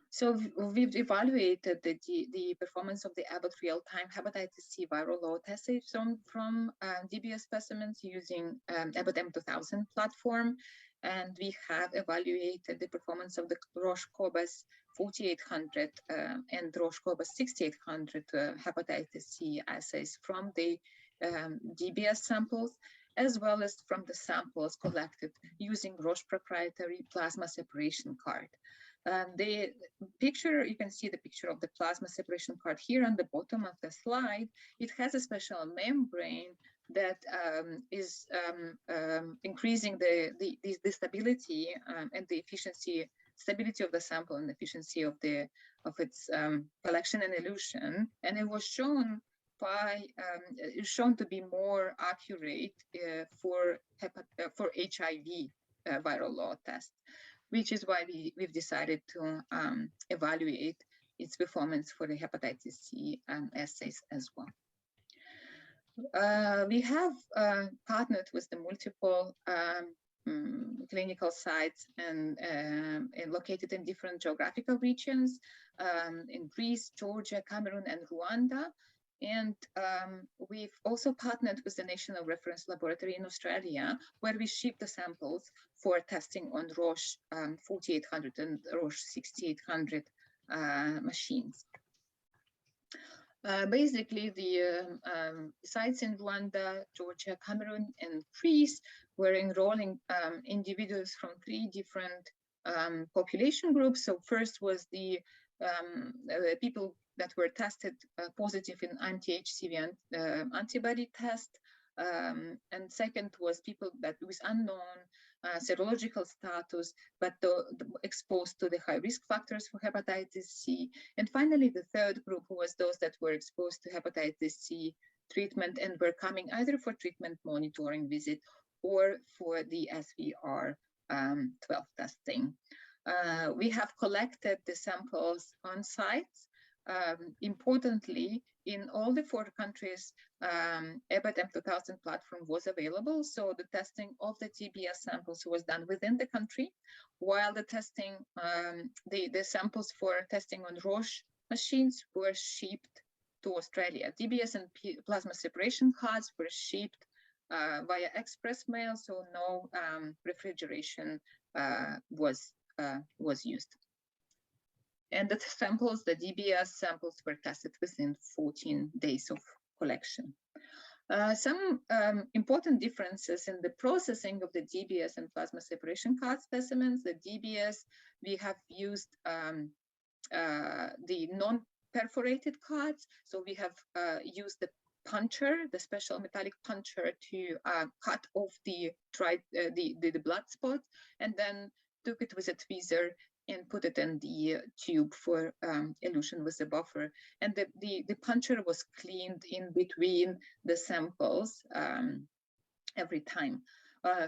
So we've evaluated the performance of the Abbott real-time hepatitis C viral load assay from DBS specimens using Abbott M2000 platform. And we have evaluated the performance of the Roche Cobas 4800 and Roche Cobas 6800 hepatitis C assays from the DBS samples, as well as from the samples collected using Roche proprietary plasma separation card. The picture, you can see the picture of the plasma separation card here on the bottom of the slide. It has a special membrane that is increasing the stability and the stability of the sample and efficiency of its collection and elution. And it was shown to be more accurate for HIV viral load test, which is why we've decided to evaluate its performance for the hepatitis C assays as well. We have partnered with the multiple clinical sites and located in different geographical regions in Greece, Georgia, Cameroon, and Rwanda. And we've also partnered with the National Reference Laboratory in Australia, where we ship the samples for testing on Roche 4800 and Roche 6800 machines. Basically, the sites in Rwanda, Georgia, Cameroon, and Greece were enrolling individuals from 3 different population groups. So first was the people that were tested positive in anti-HCV antibody test. And second was people that with unknown serological status, but exposed to the high risk factors for hepatitis C. And finally, the third group was those that were exposed to hepatitis C treatment and were coming either for treatment monitoring visit or for the SVR12 testing. We have collected the samples on sites. Importantly, in all the 4 countries, Abbott M2000 platform was available. So the testing of the TBS samples was done within the country, while the testing, the samples for testing on Roche machines were shipped to Australia. TBS and plasma separation cards were shipped via express mail, so no refrigeration was used. And the samples, the DBS samples, were tested within 14 days of collection. Some important differences in the processing of the DBS and plasma separation card specimens. The DBS, we have used the non-perforated cards. So we have used the puncher, the special metallic puncher, to cut off the blood spot, and then took it with a tweezer and put it in the tube for elution with the buffer. And the puncher was cleaned in between the samples every time.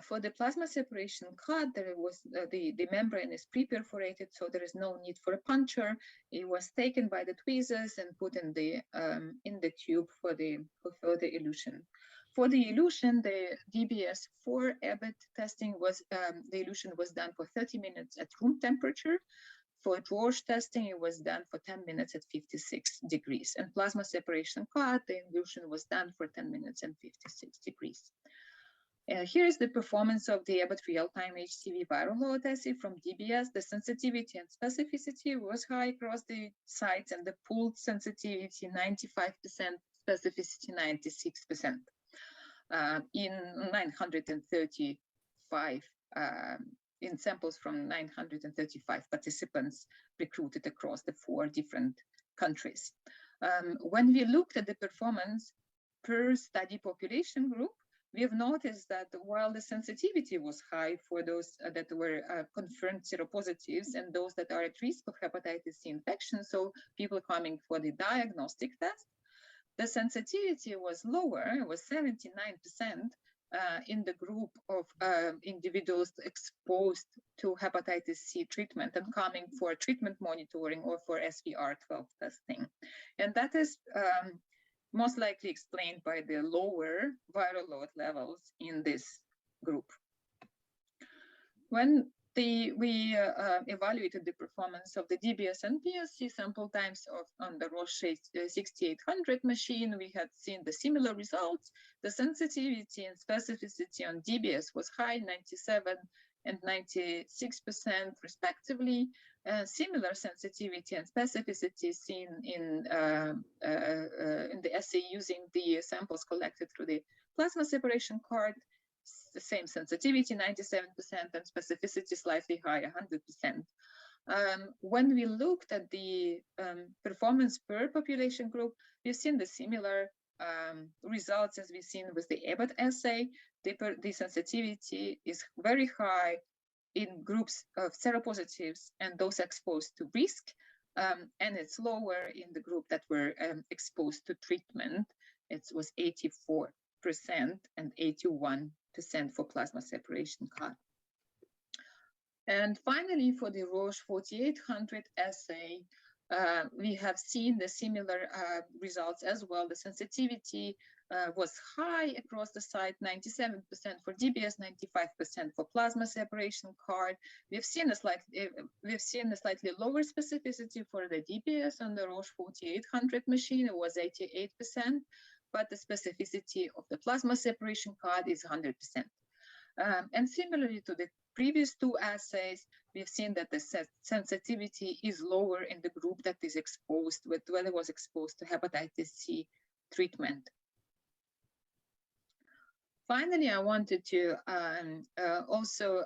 For the plasma separation card, there was the membrane is pre-perforated, so there is no need for a puncher. It was taken by the tweezers and put in the tube for further elution. For the elution, the DBS for Abbott testing was, the elution was done for 30 minutes at room temperature. For Roche testing, it was done for 10 minutes at 56 degrees. And plasma separation card, the elution was done for 10 minutes and 56 degrees. Here is the performance of the Abbott real-time HCV viral load assay from DBS. The sensitivity and specificity was high across the sites, and the pooled sensitivity 95%, specificity 96%. In 935 in samples from 935 participants recruited across the 4 different countries. When we looked at the performance per study population group, we have noticed that while the sensitivity was high for those that were confirmed seropositives and those that are at risk of hepatitis C infection, so people coming for the diagnostic test, the sensitivity was lower, it was 79% in the group of individuals exposed to hepatitis C treatment and coming for treatment monitoring or for SVR12 testing. And that is most likely explained by the lower viral load levels in this group. When we evaluated the performance of the DBS and PSC sample times on the Roche 6800 machine, we had seen the similar results. The sensitivity and specificity on DBS was high, 97 and 96% respectively. Similar sensitivity and specificity seen in the assay using the samples collected through the plasma separation card. The same sensitivity, 97%, and specificity slightly higher, 100%. When we looked at the performance per population group, we've seen the similar results as we've seen with the Abbott assay. The sensitivity is very high in groups of seropositives and those exposed to risk, and it's lower in the group that were exposed to treatment. It was 84% and 81% for plasma separation card. And finally, for the Roche 4800 assay, we have seen the similar results as well. The sensitivity was high across the site, 97% for DBS, 95% for plasma separation card. We've seen a slightly lower specificity for the DBS on the Roche 4800 machine. It was 88%, but the specificity of the plasma separation card is 100%. And similarly to the previous 2 assays, we've seen that the sensitivity is lower in the group that is exposed, whether was exposed to hepatitis C treatment. Finally, I wanted to also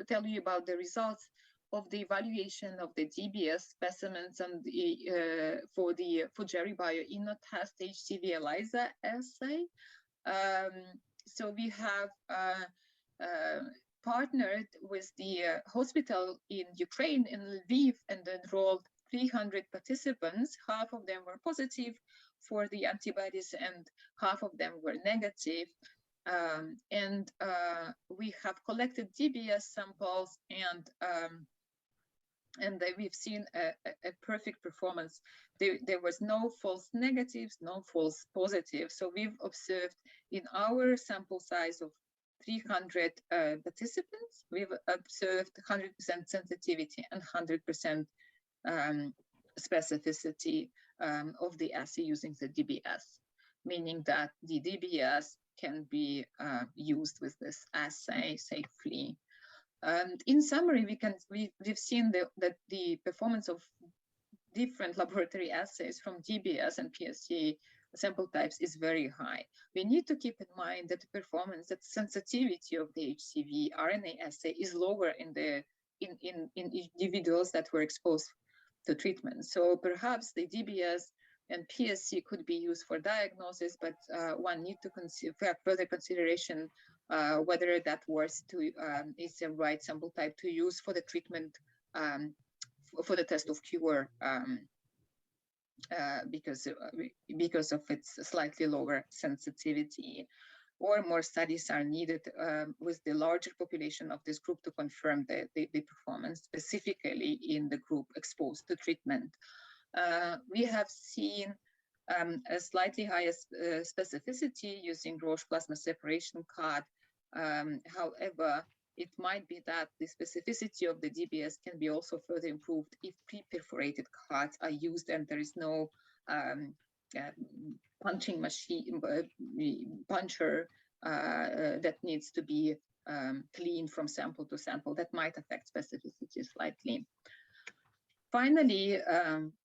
tell you about the results of the evaluation of the DBS specimens and for the Fujari Bio InnoTest HCV ELISA assay. So we have partnered with the hospital in Ukraine, in Lviv, and enrolled 300 participants. Half of them were positive for the antibodies and half of them were negative. We have collected DBS samples and we've seen a perfect performance. There was no false negatives, no false positives. So we've observed in our sample size of 300 participants, we've observed 100% sensitivity and 100% specificity of the assay using the DBS, meaning that the DBS can be used with this assay safely. In summary, we've seen that the performance of different laboratory assays from DBS and PSC sample types is very high. We need to keep in mind that the performance, that sensitivity of the HCV RNA assay is lower in individuals that were exposed to treatment. So perhaps the DBS and PSC could be used for diagnosis, but one need to have further consideration whether that is the right sample type to use for the treatment, for the test of cure, because of its slightly lower sensitivity. Or more studies are needed with the larger population of this group to confirm the performance, specifically in the group exposed to treatment. We have seen a slightly higher specificity using Roche plasma separation card. However, it might be that the specificity of the DBS can be also further improved if pre-perforated cards are used and there is no punching machine, puncher that needs to be cleaned from sample to sample that might affect specificity slightly. Finally,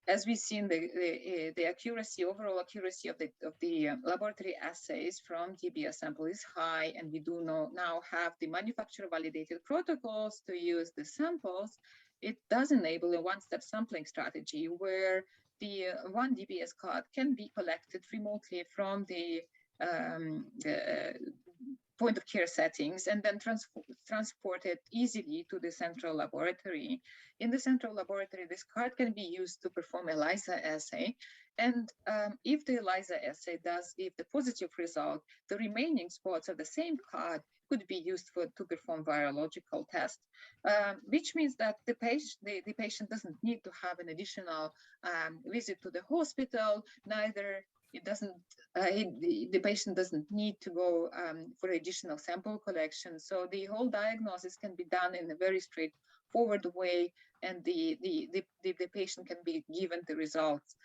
as we've seen, the accuracy, overall accuracy of the laboratory assays from TBS sample is high, and we do now have the manufacturer validated protocols to use the samples. It does enable a one-step sampling strategy where the one DBS card can be collected remotely from the point of care settings and then transported easily to the central laboratory. In the central laboratory, this card can be used to perform ELISA assay. And if the ELISA assay does give the positive result, the remaining spots of the same card could be used to perform virological tests, which means that the patient doesn't need to have an additional visit to the hospital, neither the patient doesn't need to go for additional sample collection. So the whole diagnosis can be done in a very straightforward way, and the patient can be given the results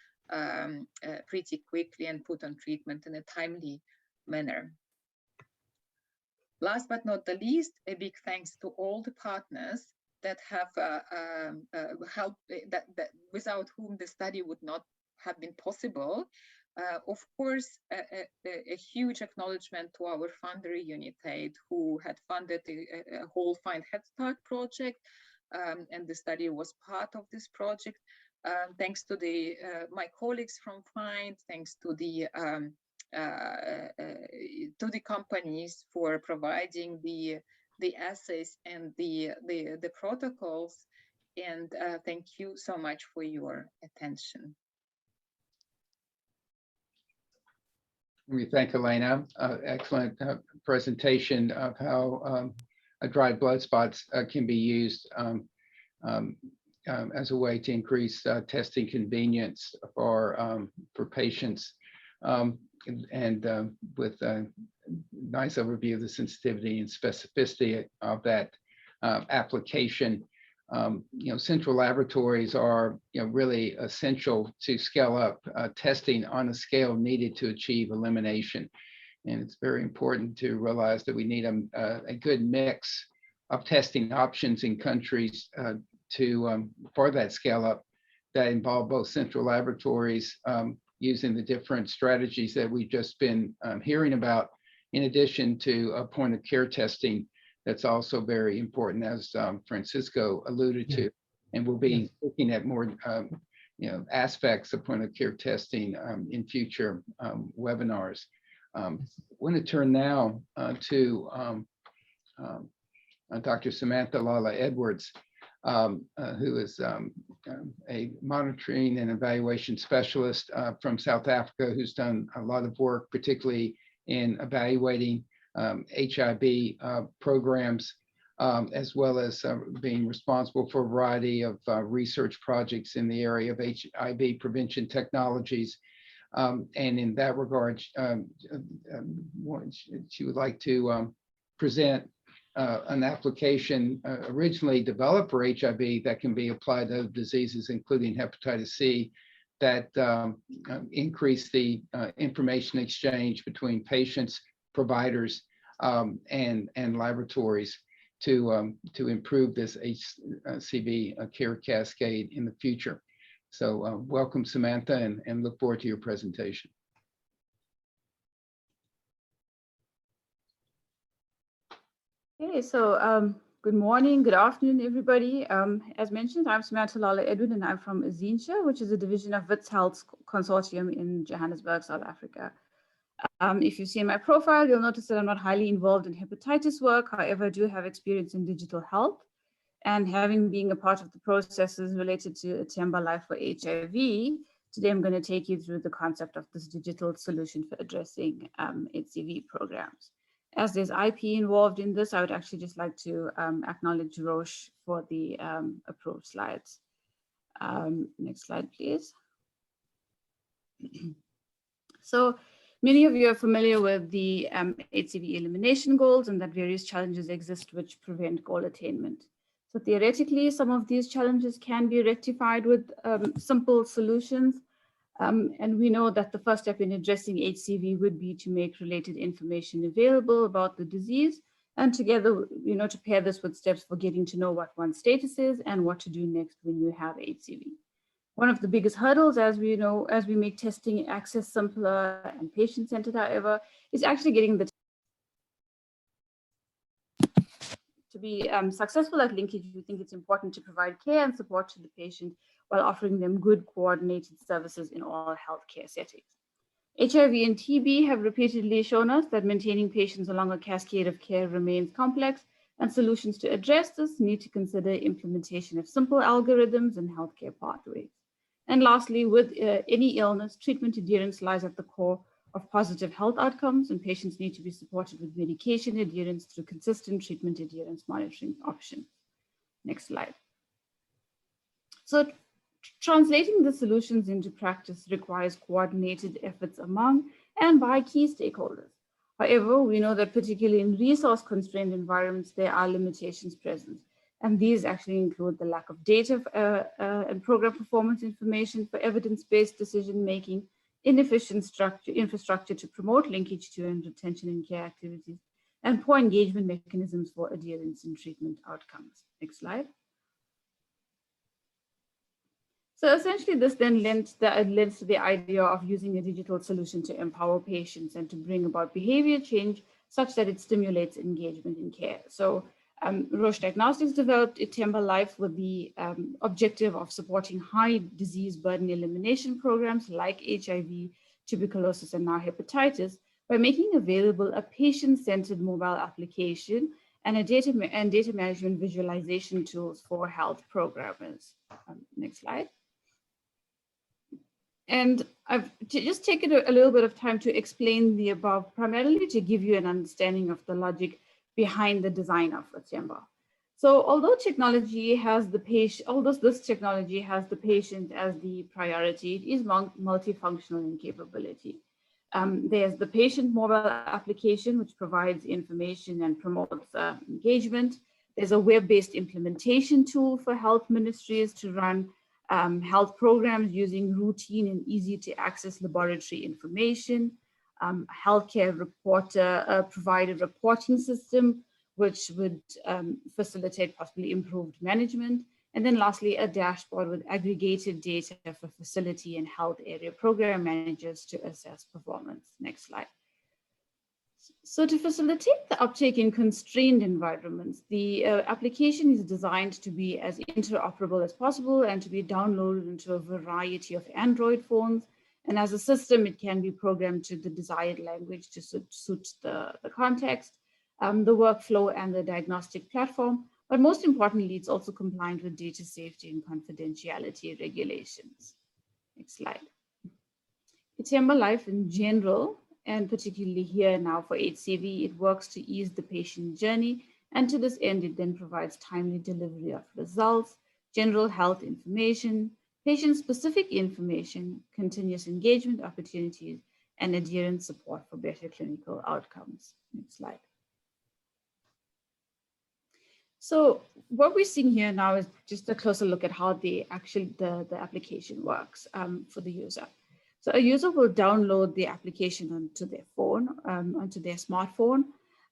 pretty quickly and put on treatment in a timely manner. Last but not the least, a big thanks to all the partners that have helped, without whom the study would not have been possible. Of course, a huge acknowledgement to our funder, Unitaid, who had funded a whole Find Head Start project, and the study was part of this project. Thanks to my colleagues from Find, thanks to the companies for providing the assays and the protocols, and thank you so much for your attention. We thank Elena. Excellent presentation of how dried blood spots can be used as a way to increase testing convenience for patients, and with a nice overview of the sensitivity and specificity of that application. Central laboratories are really essential to scale up testing on a scale needed to achieve elimination. And it's very important to realize that we need a good mix of testing options in countries for that scale up that involve both central laboratories using the different strategies that we've just been hearing about, in addition to point of care testing. That's also very important, as Francisco alluded to, and we'll be looking at more aspects of point of care testing in future webinars. I want to turn now to Dr. Samantha Lala Edwards, who is a monitoring and evaluation specialist from South Africa, who's done a lot of work, particularly in evaluating HIV programs, as well as being responsible for a variety of research projects in the area of HIV prevention technologies. And in that regard, she would like to present an application originally developed for HIV that can be applied to other diseases, including hepatitis C, that increase the information exchange between patients, providers, and laboratories to improve this HCV care cascade in the future. So welcome, Samantha, and look forward to your presentation. Okay, so good morning, good afternoon, everybody. As mentioned, I'm Samantha Lala Edward, and I'm from Azintia, which is a division of Wits Health Consortium in Johannesburg, South Africa. If you see my profile, you'll notice that I'm not highly involved in hepatitis work. However, I do have experience in digital health, and having been a part of the processes related to Atemba Life for HIV, today I'm going to take you through the concept of this digital solution for addressing HCV programs. As there's IP involved in this, I would actually just like to acknowledge Roche for the approved slides. Next slide, please. So many of you are familiar with the HCV elimination goals, and that various challenges exist which prevent goal attainment. So theoretically, some of these challenges can be rectified with simple solutions. And we know that the first step in addressing HCV would be to make related information available about the disease, and together, to pair this with steps for getting to know what one's status is and what to do next when you have HCV. One of the biggest hurdles, as we know, as we make testing access simpler and patient-centered, however, is actually getting the to be successful at linkage. We think it's important to provide care and support to the patient while offering them good coordinated services in all healthcare settings. HIV and TB have repeatedly shown us that maintaining patients along a cascade of care remains complex, and solutions to address this need to consider implementation of simple algorithms and healthcare pathways. And lastly, with any illness, treatment adherence lies at the core of positive health outcomes, and patients need to be supported with medication adherence through consistent treatment adherence monitoring options. Next slide. So translating the solutions into practice requires coordinated efforts among and by key stakeholders. However, we know that particularly in resource-constrained environments, there are limitations present. And these actually include the lack of data and program performance information for evidence-based decision-making, inefficient infrastructure to promote linkage to and retention in care activities, and poor engagement mechanisms for adherence in treatment outcomes. Next slide. So essentially, this then lends to the idea of using a digital solution to empower patients and to bring about behavior change such that it stimulates engagement in care. So Roche Diagnostics developed Itemba Life with the objective of supporting high disease burden elimination programs like HIV, tuberculosis, and now hepatitis by making available a patient-centered mobile application and data management visualization tools for health programmers. Next slide. And I've just taken a little bit of time to explain the above, primarily to give you an understanding of the logic behind the design of Itemba. So although this technology has the patient as the priority, it is multifunctional in capability. There's the patient mobile application, which provides information and promotes engagement. There's a web-based implementation tool for health ministries to run health programs using routine and easy to access laboratory information, healthcare provider reporting system, which would facilitate possibly improved management. And then lastly, a dashboard with aggregated data for facility and health area program managers to assess performance. Next slide. So to facilitate the uptake in constrained environments, the application is designed to be as interoperable as possible and to be downloaded into a variety of Android phones. And as a system, it can be programmed to the desired language to suit the context, the workflow, and the diagnostic platform. But most importantly, it's also compliant with data safety and confidentiality regulations. Next slide. Itemba Life in general, and particularly here now for HCV, it works to ease the patient journey. And to this end, it then provides timely delivery of results, general health information, patient-specific information, continuous engagement opportunities, and adherence support for better clinical outcomes. Next slide. So what we're seeing here now is just a closer look at how the application works for the user. So a user will download the application onto their phone, onto their smartphone,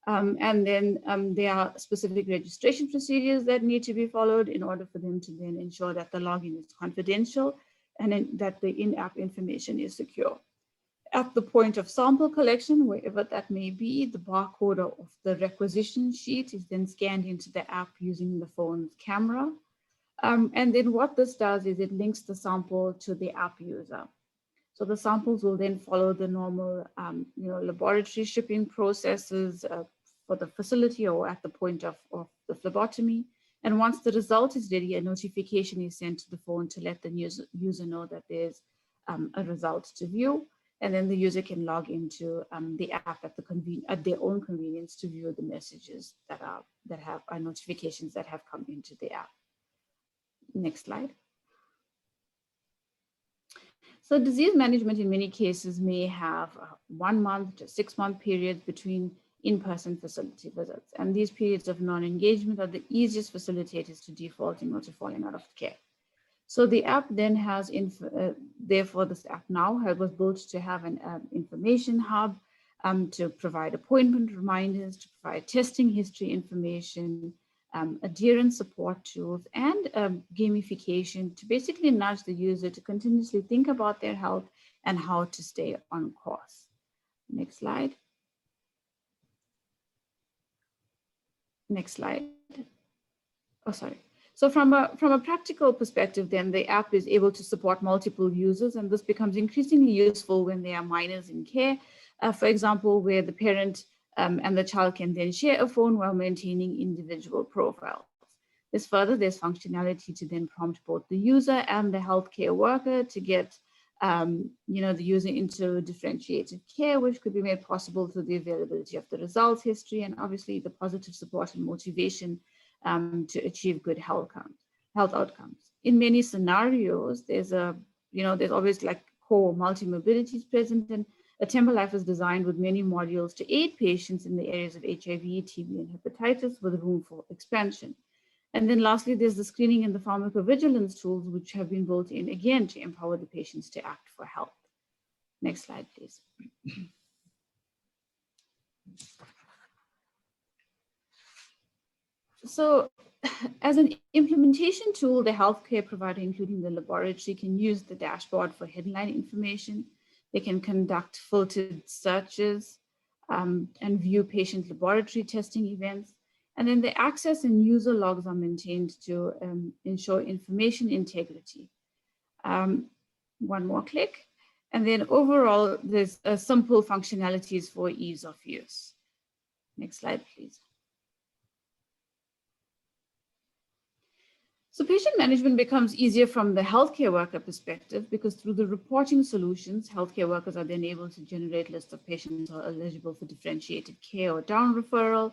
and then there are specific registration procedures that need to be followed in order for them to then ensure that the login is confidential and then that the in-app information is secure. At the point of sample collection, wherever that may be, the barcode of the requisition sheet is then scanned into the app using the phone's camera. And then what this does is it links the sample to the app user. So the samples will then follow the normal laboratory shipping processes for the facility or at the point of the phlebotomy. And once the result is ready, a notification is sent to the phone to let the user know that there's a result to view. And then the user can log into the app at their own convenience to view the messages that have notifications that have come into the app. Next slide. So disease management in many cases may have 1 month to 6 month periods between in-person facility visits. And these periods of non-engagement are the easiest facilitators to defaulting or to falling out of care. So the app then has, therefore this app now was built to have an information hub, to provide appointment reminders, to provide testing history information, adherence support tools, and gamification to basically nudge the user to continuously think about their health and how to stay on course. Next slide. Next slide. Oh, sorry. So from a practical perspective, then the app is able to support multiple users, and this becomes increasingly useful when there are minors in care, for example, where the parent and the child can then share a phone while maintaining individual profiles. There's functionality to then prompt both the user and the healthcare worker to get the user into differentiated care, which could be made possible through the availability of the results history and obviously the positive support and motivation to achieve good health outcomes. In many scenarios, there's always like core multi-mobilities present, and Atemba Life is designed with many modules to aid patients in the areas of HIV, TB, and hepatitis with room for expansion. And then lastly, there's the screening and the pharmacovigilance tools, which have been built in again to empower the patients to act for health. Next slide, please. So as an implementation tool, the healthcare provider, including the laboratory, can use the dashboard for headline information. They can conduct filtered searches and view patient laboratory testing events. And then the access and user logs are maintained to ensure information integrity. One more click. And then overall, there's simple functionalities for ease of use. Next slide, please. So patient management becomes easier from the healthcare worker perspective because through the reporting solutions, healthcare workers are then able to generate lists of patients who are eligible for differentiated care or down referral,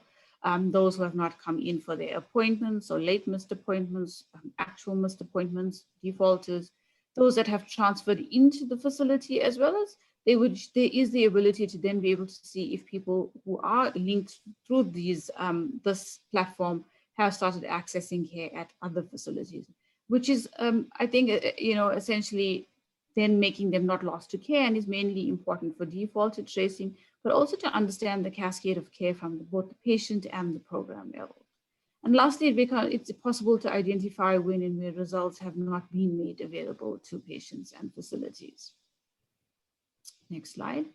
those who have not come in for their appointments or late missed appointments, actual missed appointments, defaulters, those that have transferred into the facility, as well as there is the ability to then be able to see if people who are linked through these this platform have started accessing care at other facilities, which is, I think, essentially then making them not lost to care, and is mainly important for defaulted tracing, but also to understand the cascade of care from both the patient and the program level. And lastly, it's possible to identify when and where results have not been made available to patients and facilities. Next slide.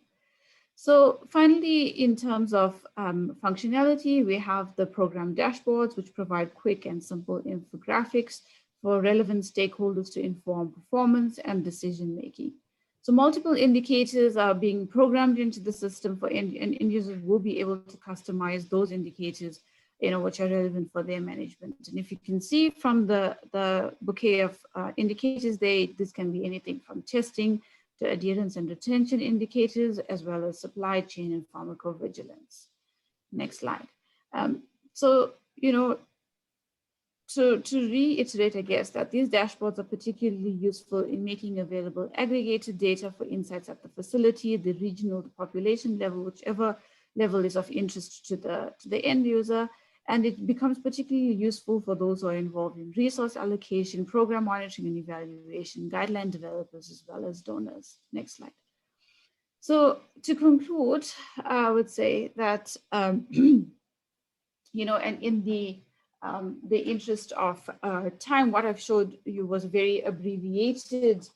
So finally, in terms of functionality, we have the program dashboards, which provide quick and simple infographics for relevant stakeholders to inform performance and decision-making. So multiple indicators are being programmed into the system for end users will be able to customize those indicators, which are relevant for their management. And if you can see from the bouquet of indicators, this can be anything from testing to adherence and retention indicators, as well as supply chain and pharmacovigilance. Next slide. To reiterate, I guess, that these dashboards are particularly useful in making available aggregated data for insights at the facility, the regional, the population level, whichever level is of interest to the end user. And it becomes particularly useful for those who are involved in resource allocation, program monitoring and evaluation, guideline developers, as well as donors. Next slide. So to conclude, I would say that, and in the interest of time, what I've showed you was very abbreviated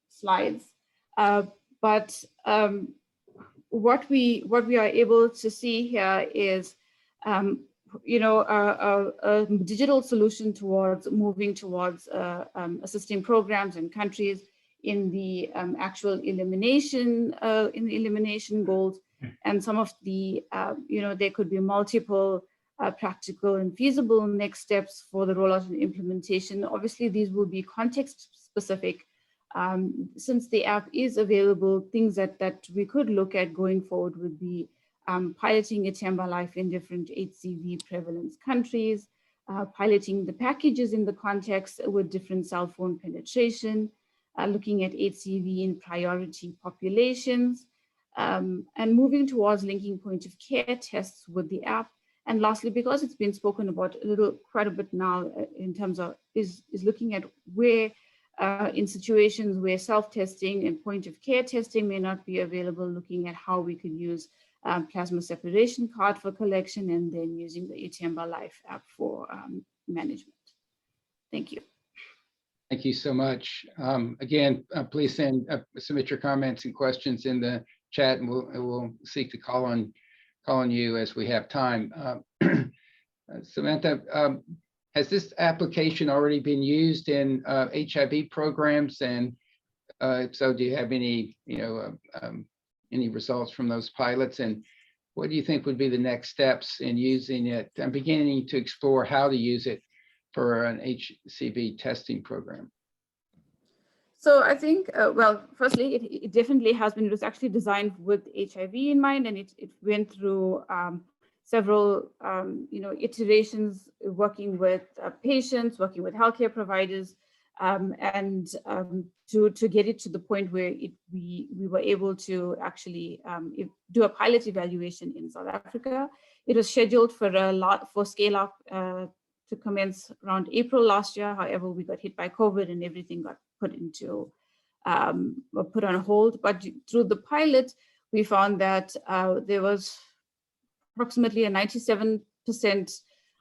slides, but what we are able to see here is a digital solution towards moving towards assisting programs and countries in the actual elimination goals, and some of the there could be multiple practical and feasible next steps for the rollout and implementation. Obviously, these will be context specific. Since the app is available, things that we could look at going forward would be piloting Atemba Life in different HCV prevalence countries, piloting the packages in the context with different cell phone penetration, looking at HCV in priority populations, and moving towards linking point of care tests with the app, And lastly, because it's been spoken about quite a bit now in terms of is looking at where in situations where self-testing and point of care testing may not be available, looking at how we could use plasma separation card for collection and then using the Itemba Life app for management. Thank you. Thank you so much. Again, please submit your comments and questions in the chat, and we'll seek to call on you as we have time. Samantha, has this application already been used in HIV programs? And if so, do you have any results from those pilots? And what do you think would be the next steps in using it? I'm beginning to explore how to use it for an HCV testing program. So I think, well, firstly, it definitely has been, it was actually designed with HIV in mind, and it went through several, iterations, working with patients, working with healthcare providers, and to get it to the point where we were able to actually do a pilot evaluation in South Africa. It was scheduled for scale up to commence around April last year. However, we got hit by COVID and everything got put on hold. But through the pilot, we found that there was approximately 97%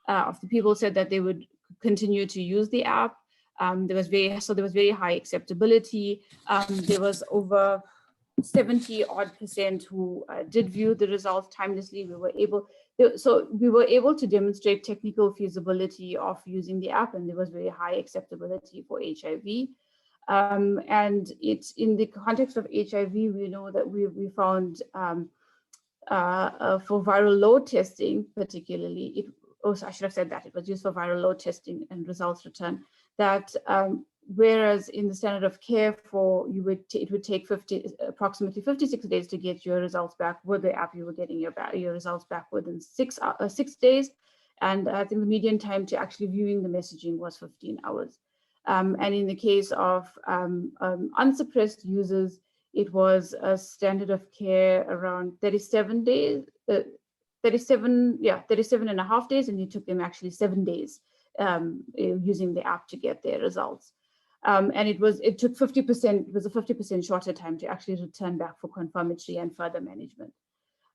of the people said that they would continue to use the app. There was very high acceptability. There was over 70% who did view the results timelessly. We were able to demonstrate technical feasibility of using the app, and there was very high acceptability for HIV. And it's in the context of HIV, we know that we found for viral load testing, particularly, I should have said that it was used for viral load testing and results return. That whereas in the standard of care it would take approximately 56 days to get your results back. With the app, you were getting your results back within 6 days, and I think the median time to actually viewing the messaging was 15 hours. And in the case of unsuppressed users, it was a standard of care around 37 days, 37 and a half days, and it took them actually 7 days using the app to get their results. And it took 50%, it was a 50% shorter time to actually return back for confirmatory and further management.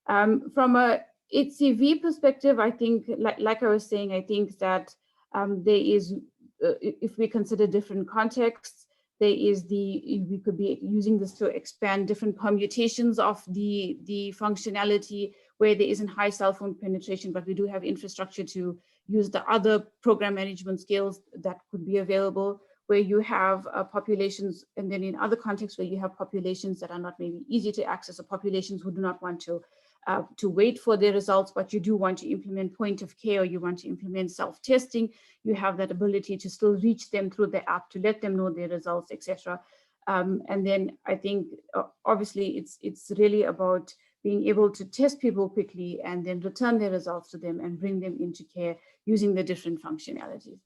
From a HCV perspective, I think, like I was saying, I think that there is, if we consider different contexts, we could be using this to expand different permutations of the functionality where there isn't high cell phone penetration, but we do have infrastructure to use the other program management skills that could be available, where you have populations, and then in other contexts where you have populations that are not maybe easy to access, or populations who do not want to wait for their results, but you do want to implement point of care, or you want to implement self-testing, you have that ability to still reach them through the app to let them know their results, etc. And then I think obviously it's really about being able to test people quickly and then return their results to them and bring them into care using the different functionalities.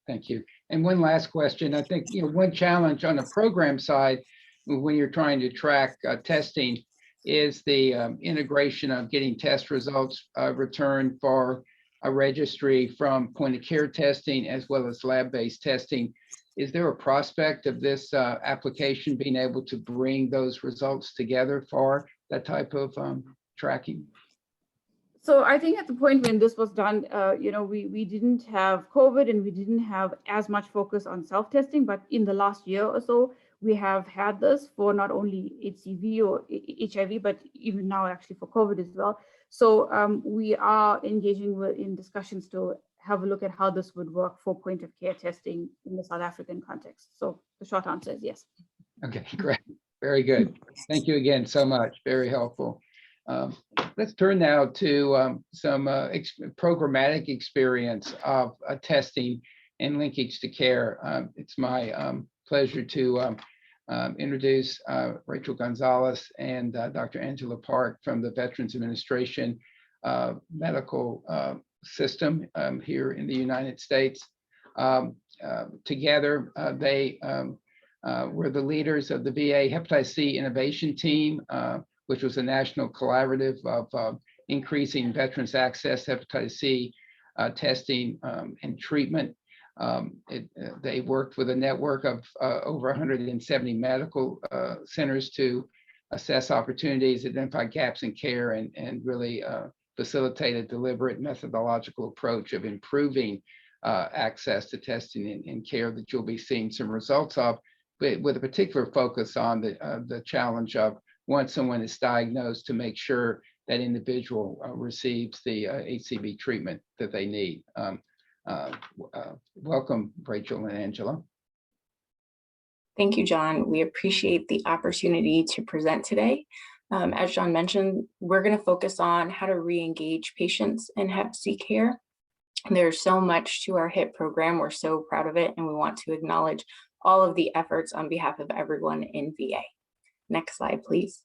Thank you. And one last question. I think one challenge on the program side when you're trying to track testing is the integration of getting test results returned for a registry from point of care testing as well as lab-based testing. Is there a prospect of this application being able to bring those results together for that type of tracking? So I think at the point when this was done, we didn't have COVID and we didn't have as much focus on self-testing, but in the last year or so, we have had this for not only HCV or HIV, but even now actually for COVID as well. So we are engaging in discussions to have a look at how this would work for point of care testing in the South African context. So the short answer is yes. Okay, great. Very good. Thank you again so much. Very helpful. Let's turn now to some programmatic experience of testing and linkage to care. It's my pleasure to introduce Rachel Gonzalez and Dr. Angela Park from the Veterans Administration medical system here in the United States. Together, they were the leaders of the VA Hepatitis C Innovation Team, which was a national collaborative of increasing veterans' access to hepatitis C testing and treatment. They worked with a network of over 170 medical centers to assess opportunities, identify gaps in care, and really facilitate a deliberate methodological approach of improving access to testing and care that you'll be seeing some results of, but with a particular focus on the challenge of once someone is diagnosed to make sure that individual receives the HCV treatment that they need. Welcome, Rachel and Angela. Thank you, John. We appreciate the opportunity to present today. As John mentioned, we're going to focus on how to re-engage patients in Hep C care. There's so much to our HIP program. We're so proud of it, and we want to acknowledge all of the efforts on behalf of everyone in VA. Next slide, please.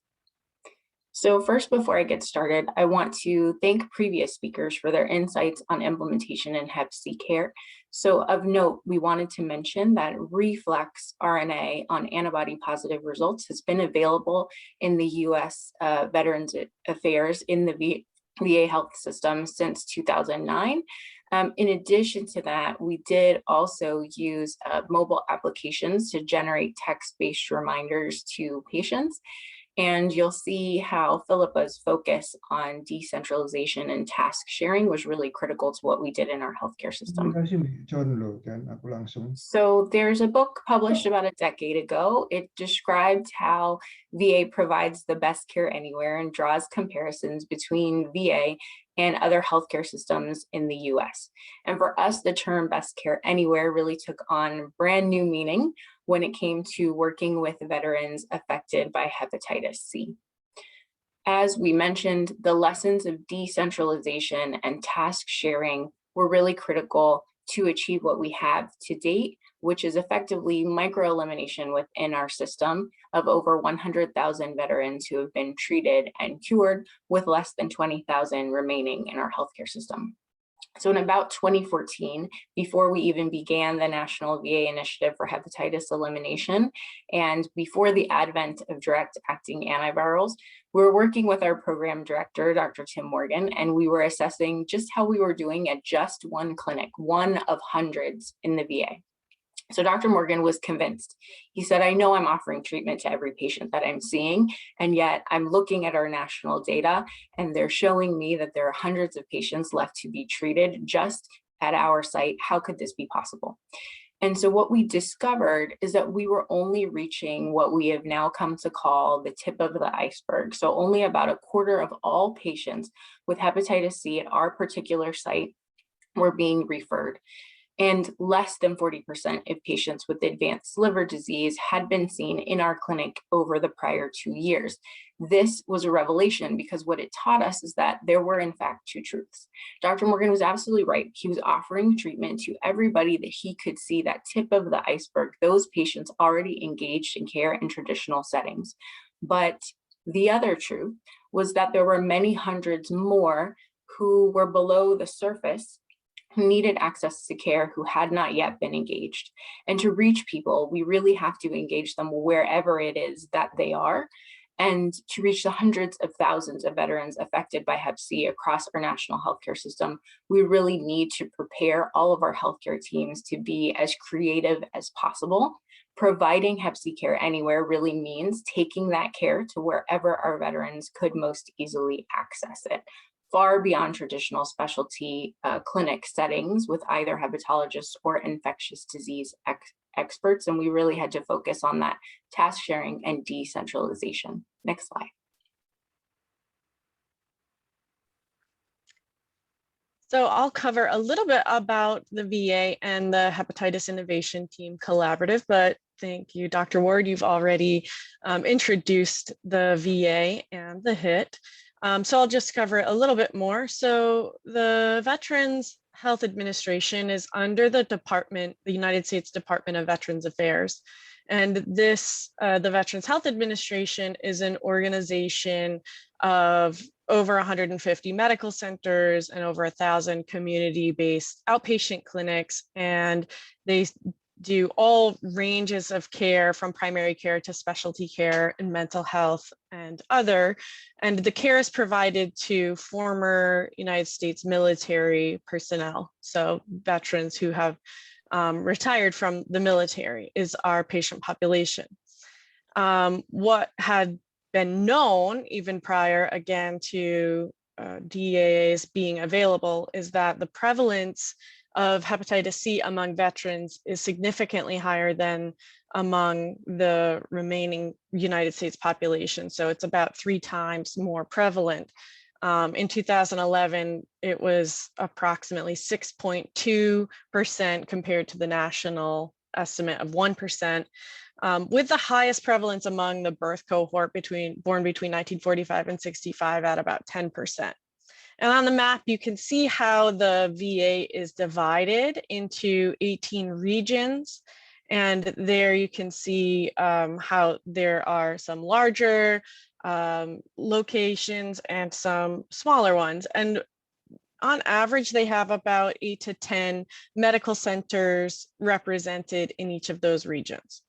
So first, before I get started, I want to thank previous speakers for their insights on implementation in Hep C care. So of note, we wanted to mention that reflex RNA on antibody positive results has been available in the US Veterans Affairs in the VA health system since 2009. In addition to that, we did also use mobile applications to generate text-based reminders to patients. And you'll see how Philippa's focus on decentralization and task sharing was really critical to what we did in our healthcare system. So there's a book published about a decade ago. It described how VA provides the best care anywhere and draws comparisons between VA and other healthcare systems in the US. And for us, the term best care anywhere really took on brand new meaning when it came to working with veterans affected by hepatitis C. As we mentioned, the lessons of decentralization and task sharing were really critical to achieve what we have to date, which is effectively micro-elimination within our system of over 100,000 veterans who have been treated and cured, with less than 20,000 remaining in our healthcare system. So in about 2014, before we even began the National VA Initiative for Hepatitis Elimination, and before the advent of direct-acting antivirals, we were working with our program director, Dr. Tim Morgan, and we were assessing just how we were doing at just one clinic, one of hundreds in the VA. So Dr. Morgan was convinced. He said, I know I'm offering treatment to every patient that I'm seeing, and yet I'm looking at our national data, and they're showing me that there are hundreds of patients left to be treated just at our site. How could this be possible? And so what we discovered is that we were only reaching what we have now come to call the tip of the iceberg. So only about a quarter of all patients with hepatitis C at our particular site were being referred. And less than 40% of patients with advanced liver disease had been seen in our clinic over the prior 2 years. This was a revelation because what it taught us is that there were in fact two truths. Dr. Morgan was absolutely right. He was offering treatment to everybody that he could see, that tip of the iceberg, those patients already engaged in care in traditional settings. But the other truth was that there were many hundreds more who were below the surface, who needed access to care, who had not yet been engaged. And to reach people, we really have to engage them wherever it is that they are. And to reach the hundreds of thousands of veterans affected by Hep C across our national healthcare system, we really need to prepare all of our healthcare teams to be as creative as possible. Providing Hep C care anywhere really means taking that care to wherever our veterans could most easily access it, far beyond traditional specialty clinic settings with either hepatologists or infectious disease experts. And we really had to focus on that task sharing and decentralization. Next slide. So I'll cover a little bit about the VA and the Hepatitis Innovation Team Collaborative, but thank you, Dr. Ward. You've already introduced the VA and the HIT. So I'll just cover it a little bit more. So the Veterans Health Administration is under the department, the United States Department of Veterans Affairs. And this, the Veterans Health Administration is an organization of over 150 medical centers and over 1,000 community-based outpatient clinics. And they do all ranges of care from primary care to specialty care and mental health and other. And the care is provided to former United States military personnel. So veterans who have retired from the military is our patient population. What had been known even prior, again, to DAAs being available is that the prevalence of hepatitis C among veterans is significantly higher than among the remaining United States population. So it's about 3 times more prevalent. In 2011, it was approximately 6.2% compared to the national estimate of 1%, with the highest prevalence among the birth cohort born between 1945 and 65 at about 10%. And on the map, you can see how the VA is divided into 18 regions. And there you can see how there are some larger locations and some smaller ones. And on average, they have about 8 to 10 medical centers represented in each of those regions.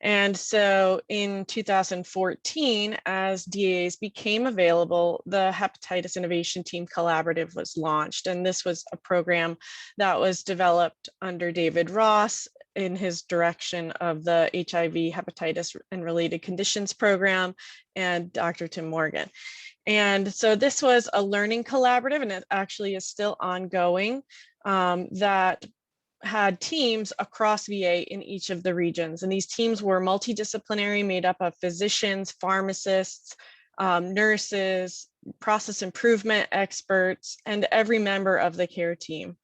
And so in 2014, as DAAs became available, the Hepatitis Innovation Team Collaborative was launched. And this was a program that was developed under David Ross in his direction of the HIV, hepatitis, and related conditions program, and Dr. Tim Morgan. And so this was a learning collaborative, and it actually is still ongoing, that had teams across VA in each of the regions. And these teams were multidisciplinary, made up of physicians, pharmacists, nurses, process improvement experts, and every member of the care team.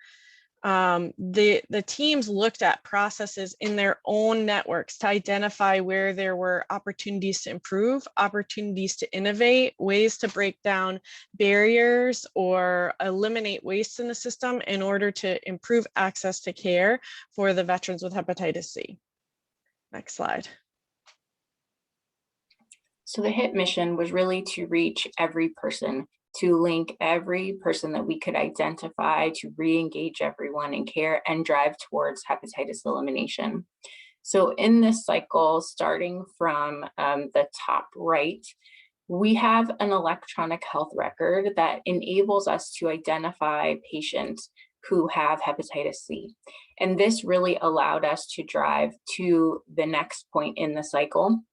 The teams looked at processes in their own networks to identify where there were opportunities to improve, opportunities to innovate, ways to break down barriers or eliminate waste in the system in order to improve access to care for the veterans with hepatitis C. Next slide. So the HIT mission was really to reach every person, to link every person that we could identify, to re-engage everyone in care and drive towards hepatitis elimination. So in this cycle, starting from the top right, we have an electronic health record that enables us to identify patients who have hepatitis C. And this really allowed us to drive to the next point in the cycle,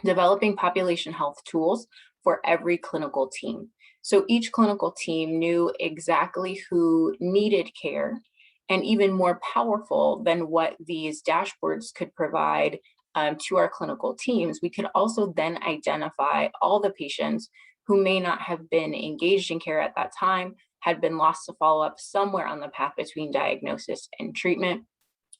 developing population health tools for every clinical team. So each clinical team knew exactly who needed care, and even more powerful than what these dashboards could provide to our clinical teams, we could also then identify all the patients who may not have been engaged in care at that time, had been lost to follow-up somewhere on the path between diagnosis and treatment.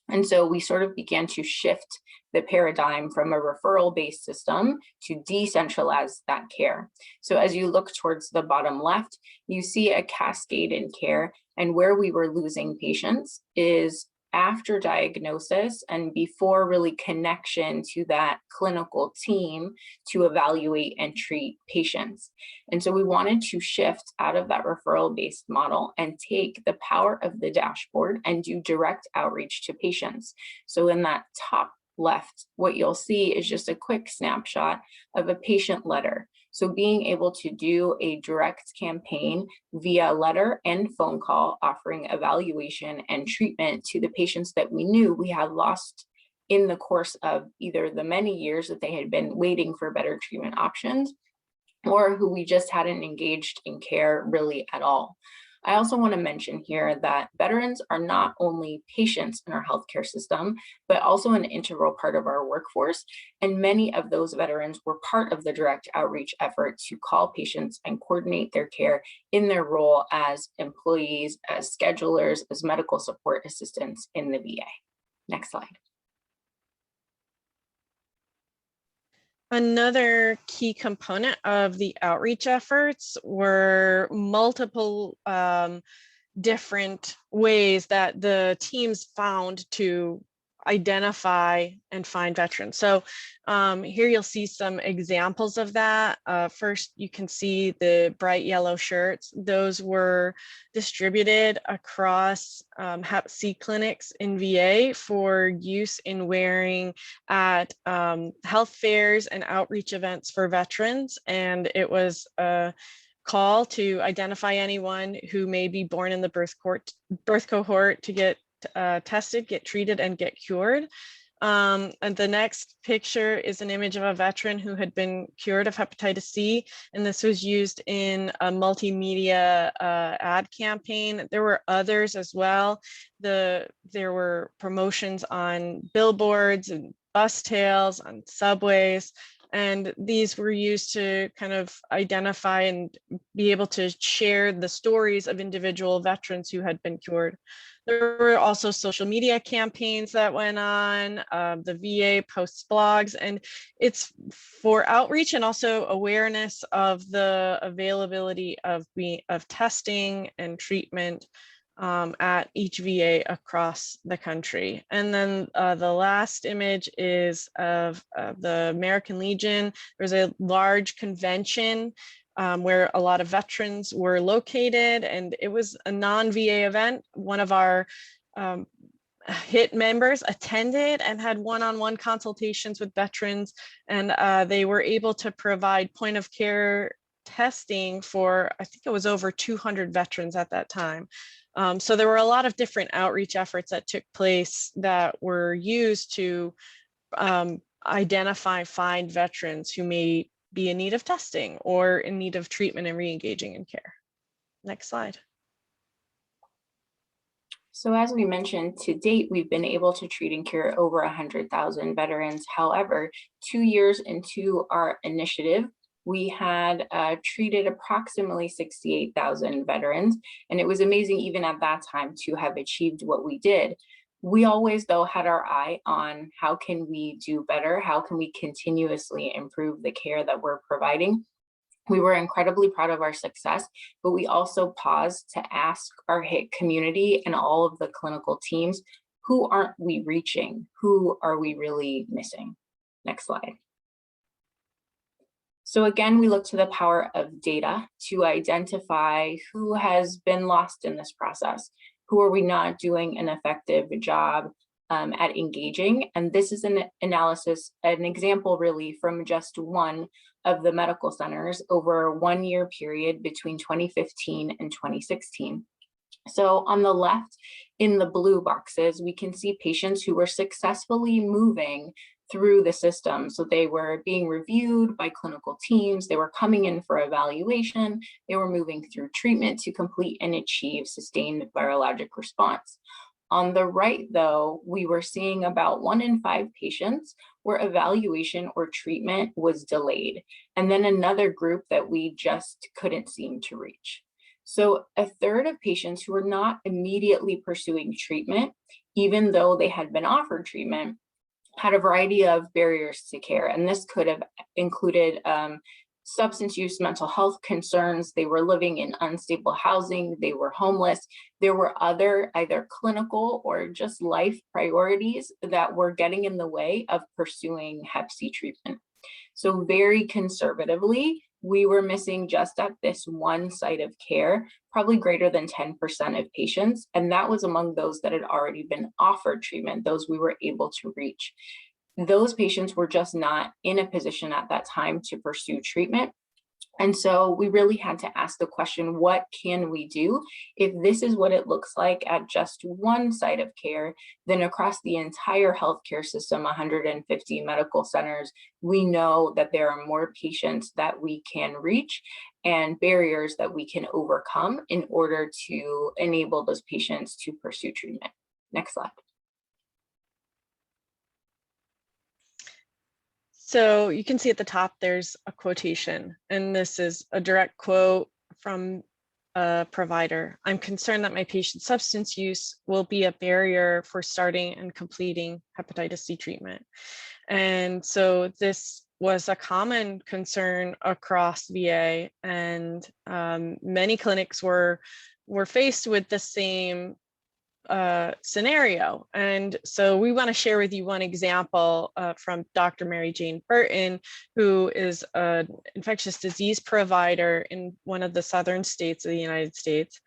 And so we sort of began to shift the paradigm from a referral-based system to decentralize that care. So as you look towards the bottom left, you see a cascade in care, and where we were losing patients is after diagnosis and before really connection to that clinical team to evaluate and treat patients. And so we wanted to shift out of that referral-based model and take the power of the dashboard and do direct outreach to patients. So in that top left, what you'll see is just a quick snapshot of a patient letter. So being able to do a direct campaign via letter and phone call, offering evaluation and treatment to the patients that we knew we had lost in the course of either the many years that they had been waiting for better treatment options, or who we just hadn't engaged in care really at all. I also want to mention here that veterans are not only patients in our healthcare system, but also an integral part of our workforce. And many of those veterans were part of the direct outreach effort to call patients and coordinate their care in their role as employees, as schedulers, as medical support assistants in the VA. Next slide. Another key component of the outreach efforts were multiple different ways that the teams found to identify and find veterans. So here you'll see some examples of that. First, you can see the bright yellow shirts. Those were distributed across Hep C clinics in VA for use in wearing at health fairs and outreach events for veterans. And it was a call to identify anyone who may be born in the birth cohort to get tested, get treated, and get cured. And the next picture is an image of a veteran who had been cured of hepatitis C, and this was used in a multimedia ad campaign. There were others as well. There were promotions on billboards and bus tails, on subways, and these were used to kind of identify and be able to share the stories of individual veterans who had been cured. There were also social media campaigns that went on. The VA posts blogs, and it's for outreach and also awareness of the availability of testing and treatment at each VA across the country. And then the last image is of the American Legion. There's a large convention where a lot of veterans were located, and it was a non-VA event. One of our HIT members attended and had one-on-one consultations with veterans, and they were able to provide point of care testing for, I think it was over 200 veterans at that time. So there were a lot of different outreach efforts that took place that were used to identify, find veterans who may be in need of testing or in need of treatment and re-engaging in care. Next slide. So as we mentioned, to date, we've been able to treat and cure over 100,000 veterans. However, 2 years into our initiative, we had treated approximately 68,000 veterans. And it was amazing even at that time to have achieved what we did. We always, though, had our eye on how can we do better? How can we continuously improve the care that we're providing? We were incredibly proud of our success, but we also paused to ask our HIT community and all of the clinical teams, who aren't we reaching? Who are we really missing? Next slide. So again, we look to the power of data to identify who has been lost in this process. Who are we not doing an effective job at engaging? And this is an analysis, an example really from just one of the medical centers over a 1 year period between 2015 and 2016. So on the left, in the blue boxes, we can see patients who were successfully moving through the system. So they were being reviewed by clinical teams, they were coming in for evaluation, they were moving through treatment to complete and achieve sustained virologic response. On the right, though, we were seeing about 1 in 5 patients where evaluation or treatment was delayed, and then another group that we just couldn't seem to reach. So a third of patients who were not immediately pursuing treatment, even though they had been offered treatment, had a variety of barriers to care. And this could have included substance use, mental health concerns. They were living in unstable housing. They were homeless. There were other either clinical or just life priorities that were getting in the way of pursuing Hep C treatment. So very conservatively, we were missing just at this one site of care, probably greater than 10% of patients. And that was among those that had already been offered treatment, those we were able to reach. Those patients were just not in a position at that time to pursue treatment. And so we really had to ask the question, what can we do? If this is what it looks like at just one site of care, then across the entire healthcare system, 150 medical centers, we know that there are more patients that we can reach and barriers that we can overcome in order to enable those patients to pursue treatment. Next slide. So you can see at the top, there's a quotation, and this is a direct quote from a provider. "I'm concerned that my patient's substance use will be a barrier for starting and completing hepatitis C treatment." And so this was a common concern across VA, and many clinics were faced with the same scenario. And so we want to share with you one example from Dr. Mary Jane Burton, who is an infectious disease provider in one of the southern states of the United States.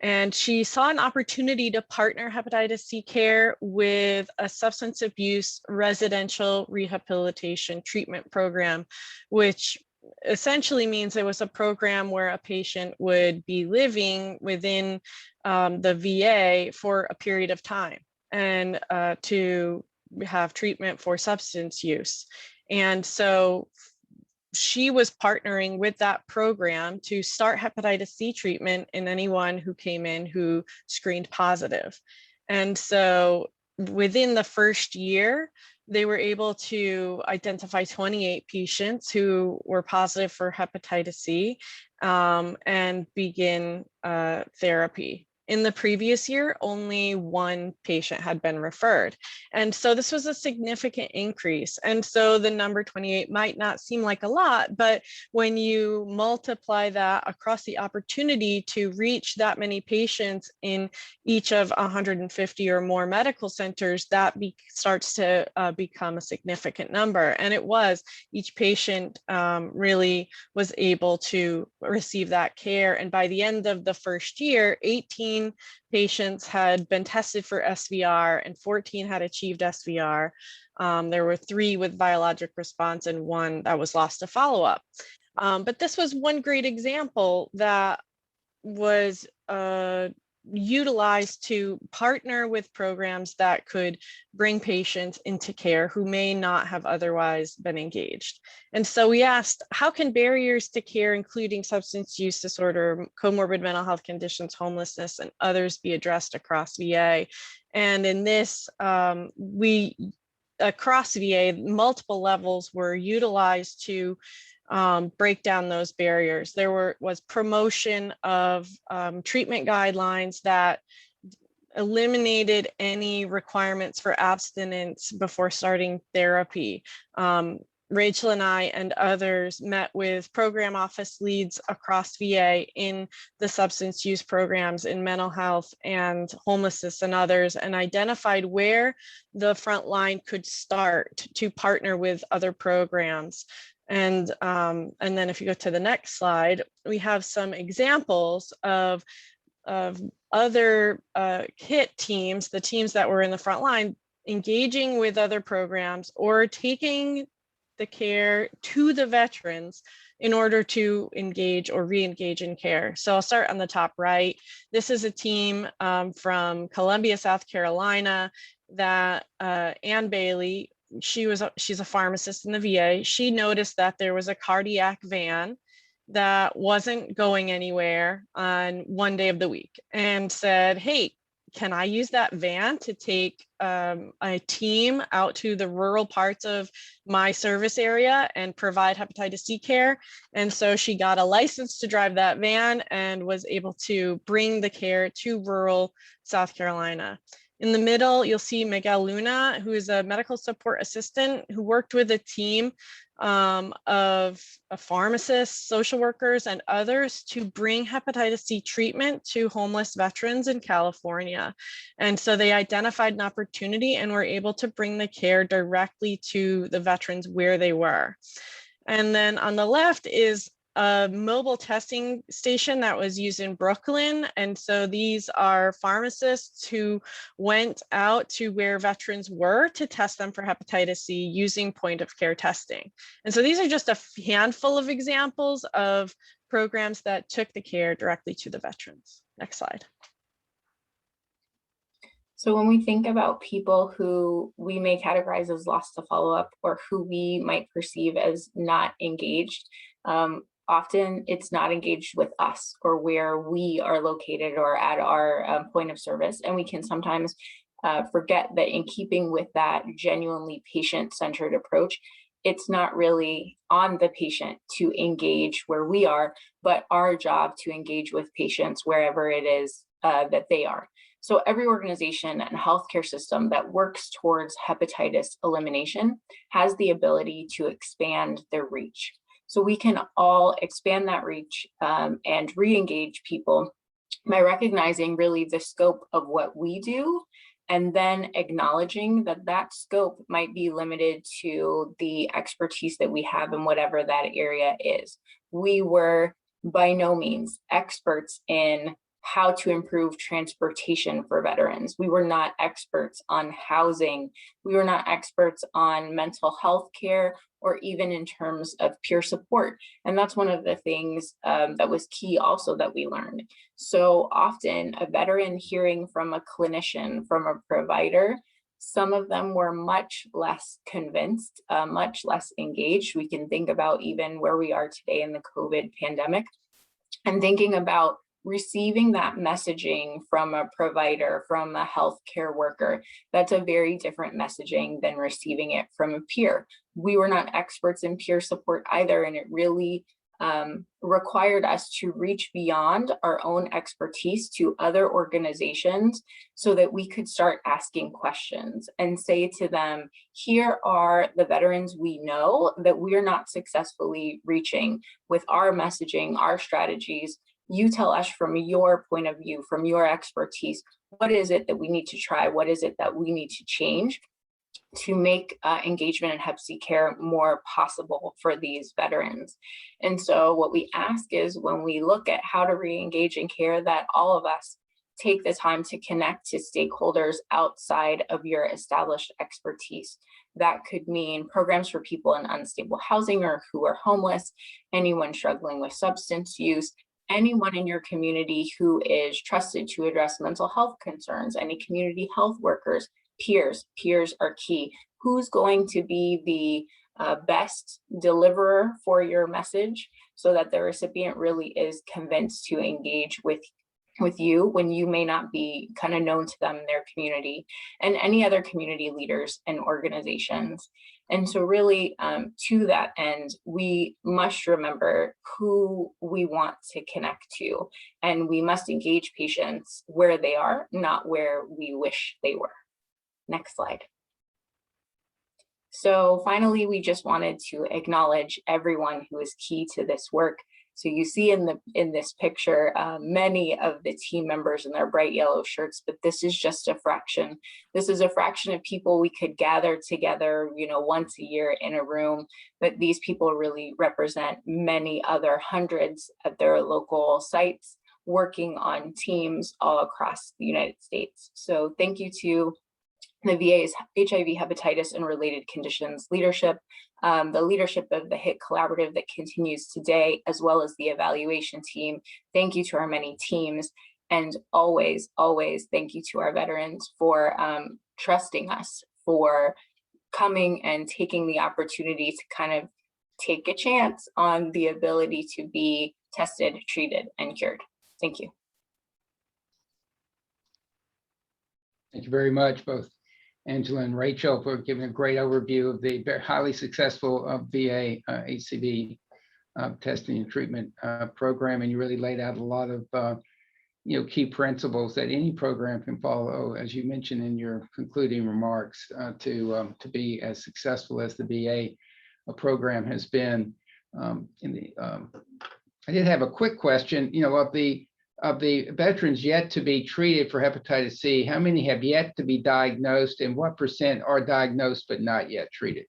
And she saw an opportunity to partner hepatitis C care with a substance abuse residential rehabilitation treatment program, which essentially means it was a program where a patient would be living within the VA for a period of time and to have treatment for substance use. And so she was partnering with that program to start hepatitis C treatment in anyone who came in who screened positive. And so within the first year, they were able to identify 28 patients who were positive for hepatitis C and begin therapy. In the previous year, only one patient had been referred. And so this was a significant increase. And so the number 28 might not seem like a lot, but when you multiply that across the opportunity to reach that many patients in each of 150 or more medical centers, that starts to become a significant number. And it was, each patient really was able to receive that care. And by the end of the first year, 18 patients had been tested for SVR and 14 had achieved SVR. There were 3 with biologic response and 1 that was lost to follow-up. But this was one great example that was utilized to partner with programs that could bring patients into care who may not have otherwise been engaged. And so we asked, how can barriers to care, including substance use disorder, comorbid mental health conditions, homelessness, and others be addressed across VA? And in this, across VA, multiple levels were utilized to break down those barriers. There was promotion of treatment guidelines that eliminated any requirements for abstinence before starting therapy. Rachel and I and others met with program office leads across VA in the substance use programs in mental health and homelessness and others, and identified where the front line could start to partner with other programs. And then if you go to the next slide, we have some examples of other HIT teams, the teams that were in the front line, engaging with other programs or taking the care to the veterans in order to engage or re-engage in care. So I'll start on the top right. This is a team from Columbia, South Carolina, that Ann Bailey, she's a pharmacist in the VA. She noticed that there was a cardiac van that wasn't going anywhere on one day of the week and said, hey, can I use that van to take a team out to the rural parts of my service area and provide hepatitis C care? And so she got a license to drive that van and was able to bring the care to rural South Carolina. In the middle, you'll see Miguel Luna, who is a medical support assistant who worked with a team of pharmacists, social workers, and others to bring hepatitis C treatment to homeless veterans in California. And so they identified an opportunity and were able to bring the care directly to the veterans where they were. And then on the left is a mobile testing station that was used in Brooklyn. And so these are pharmacists who went out to where veterans were to test them for hepatitis C using point of care testing. And so these are just a handful of examples of programs that took the care directly to the veterans. Next slide. So when we think about people who we may categorize as lost to follow-up or who we might perceive as not engaged, often it's not engaged with us or where we are located or at our point of service. And we can sometimes forget that in keeping with that genuinely patient-centered approach, it's not really on the patient to engage where we are, but our job to engage with patients wherever it is that they are. So every organization and healthcare system that works towards hepatitis elimination has the ability to expand their reach. So we can all expand that reach and re-engage people by recognizing really the scope of what we do, and then acknowledging that that scope might be limited to the expertise that we have in whatever that area is. We were by no means experts in how to improve transportation for veterans. We were not experts on housing. We were not experts on mental health care, or even in terms of peer support. And that's one of the things that was key also that we learned. So often a veteran hearing from a clinician, from a provider, some of them were much less convinced, much less engaged. We can think about even where we are today in the COVID pandemic, and thinking about receiving that messaging from a provider, from a healthcare worker. That's a very different messaging than receiving it from a peer. We were not experts in peer support either, and it really required us to reach beyond our own expertise to other organizations so that we could start asking questions and say to them, here are the veterans we know that we're not successfully reaching with our messaging, our strategies. You tell us from your point of view, from your expertise, what is it that we need to try? What is it that we need to change to make engagement in Hep C care more possible for these veterans? And so what we ask is, when we look at how to re-engage in care, that all of us take the time to connect to stakeholders outside of your established expertise. That could mean programs for people in unstable housing or who are homeless, anyone struggling with substance use, anyone in your community who is trusted to address mental health concerns, any community health workers, peers. Peers are key. Who's going to be the best deliverer for your message so that the recipient really is convinced to engage with you when you may not be kind of known to them in their community, and any other community leaders and organizations. And so really, to that end, we must remember who we want to connect to, and we must engage patients where they are, not where we wish they were. Next slide. So finally, we just wanted to acknowledge everyone who is key to this work. So you see in this picture, many of the team members in their bright yellow shirts, but this is just a fraction. This is a fraction of people we could gather together, once a year in a room, but these people really represent many other hundreds at their local sites, working on teams all across the United States. So thank you to the VA's HIV, hepatitis, and related conditions leadership, the leadership of the HIT collaborative that continues today, as well as the evaluation team. Thank you to our many teams, and always, always thank you to our veterans for trusting us, for coming and taking the opportunity to kind of take a chance on the ability to be tested, treated, and cured. Thank you. Thank you very much, both Angela and Rachel, for giving a great overview of the very highly successful VA HCV testing and treatment program. And you really laid out a lot of key principles that any program can follow, as you mentioned in your concluding remarks, to be as successful as the VA program has been. I did have a quick question. Of the veterans yet to be treated for hepatitis C, how many have yet to be diagnosed, and what % are diagnosed but not yet treated?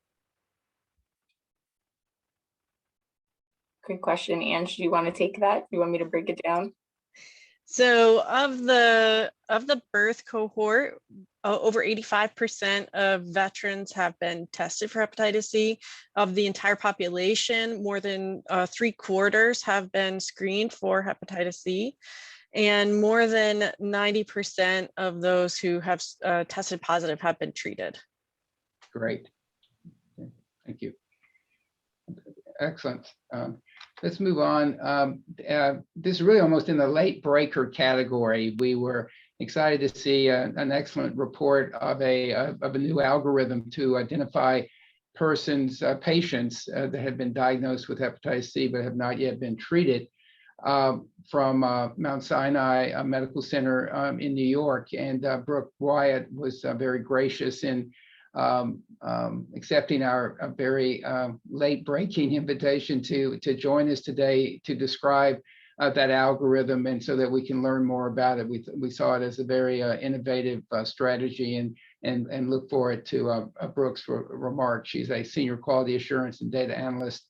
Great question. Ange, do you want to take that? Do you want me to break it down? So of the birth cohort, over 85% of veterans have been tested for hepatitis C. Of the entire population, more than 3/4 have been screened for hepatitis C. And more than 90% of those who have tested positive have been treated. Great. Thank you. Excellent. Let's move on. This is really almost in the late breaker category. We were excited to see an excellent report of a new algorithm to identify patients that have been diagnosed with hepatitis C but have not yet been treated, from Mount Sinai Medical Center in New York. And Brooke Wyatt was very gracious in accepting our very late breaking invitation to join us today to describe that algorithm, and so that we can learn more about it. We saw it as a very innovative strategy, and look forward to Brooke's remarks. She's a senior quality assurance and data analyst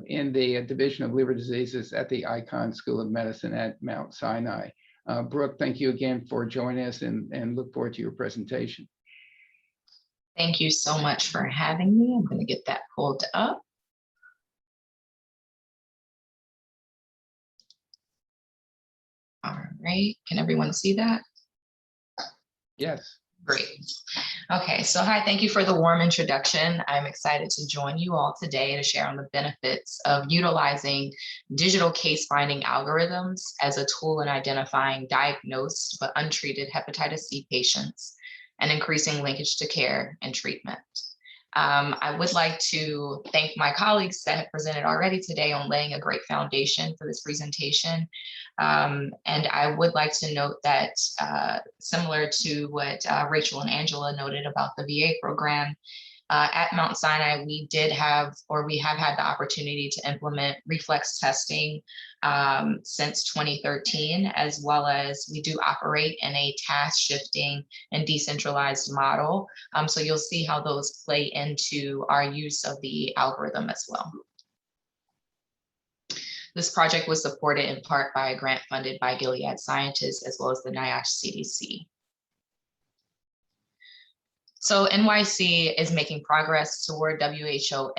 in the Division of Liver Diseases at the Icahn School of Medicine at Mount Sinai. Brooke, thank you again for joining us, and look forward to your presentation. Thank you so much for having me. I'm going to get that pulled up. All right, can everyone see that? Yes. Great. Okay, so hi, thank you for the warm introduction. I'm excited to join you all today to share on the benefits of utilizing digital case finding algorithms as a tool in identifying diagnosed but untreated hepatitis C patients and increasing linkage to care and treatment. I would like to thank my colleagues that have presented already today on laying a great foundation for this presentation. And I would like to note that similar to what Rachel and Angela noted about the VA program, at Mount Sinai, we have had the opportunity to implement reflex testing since 2013, as well as we do operate in a task shifting and decentralized model. So you'll see how those play into our use of the algorithm as well. This project was supported in part by a grant funded by Gilead scientists, as well as the NIOSH CDC. So NYC is making progress toward WHO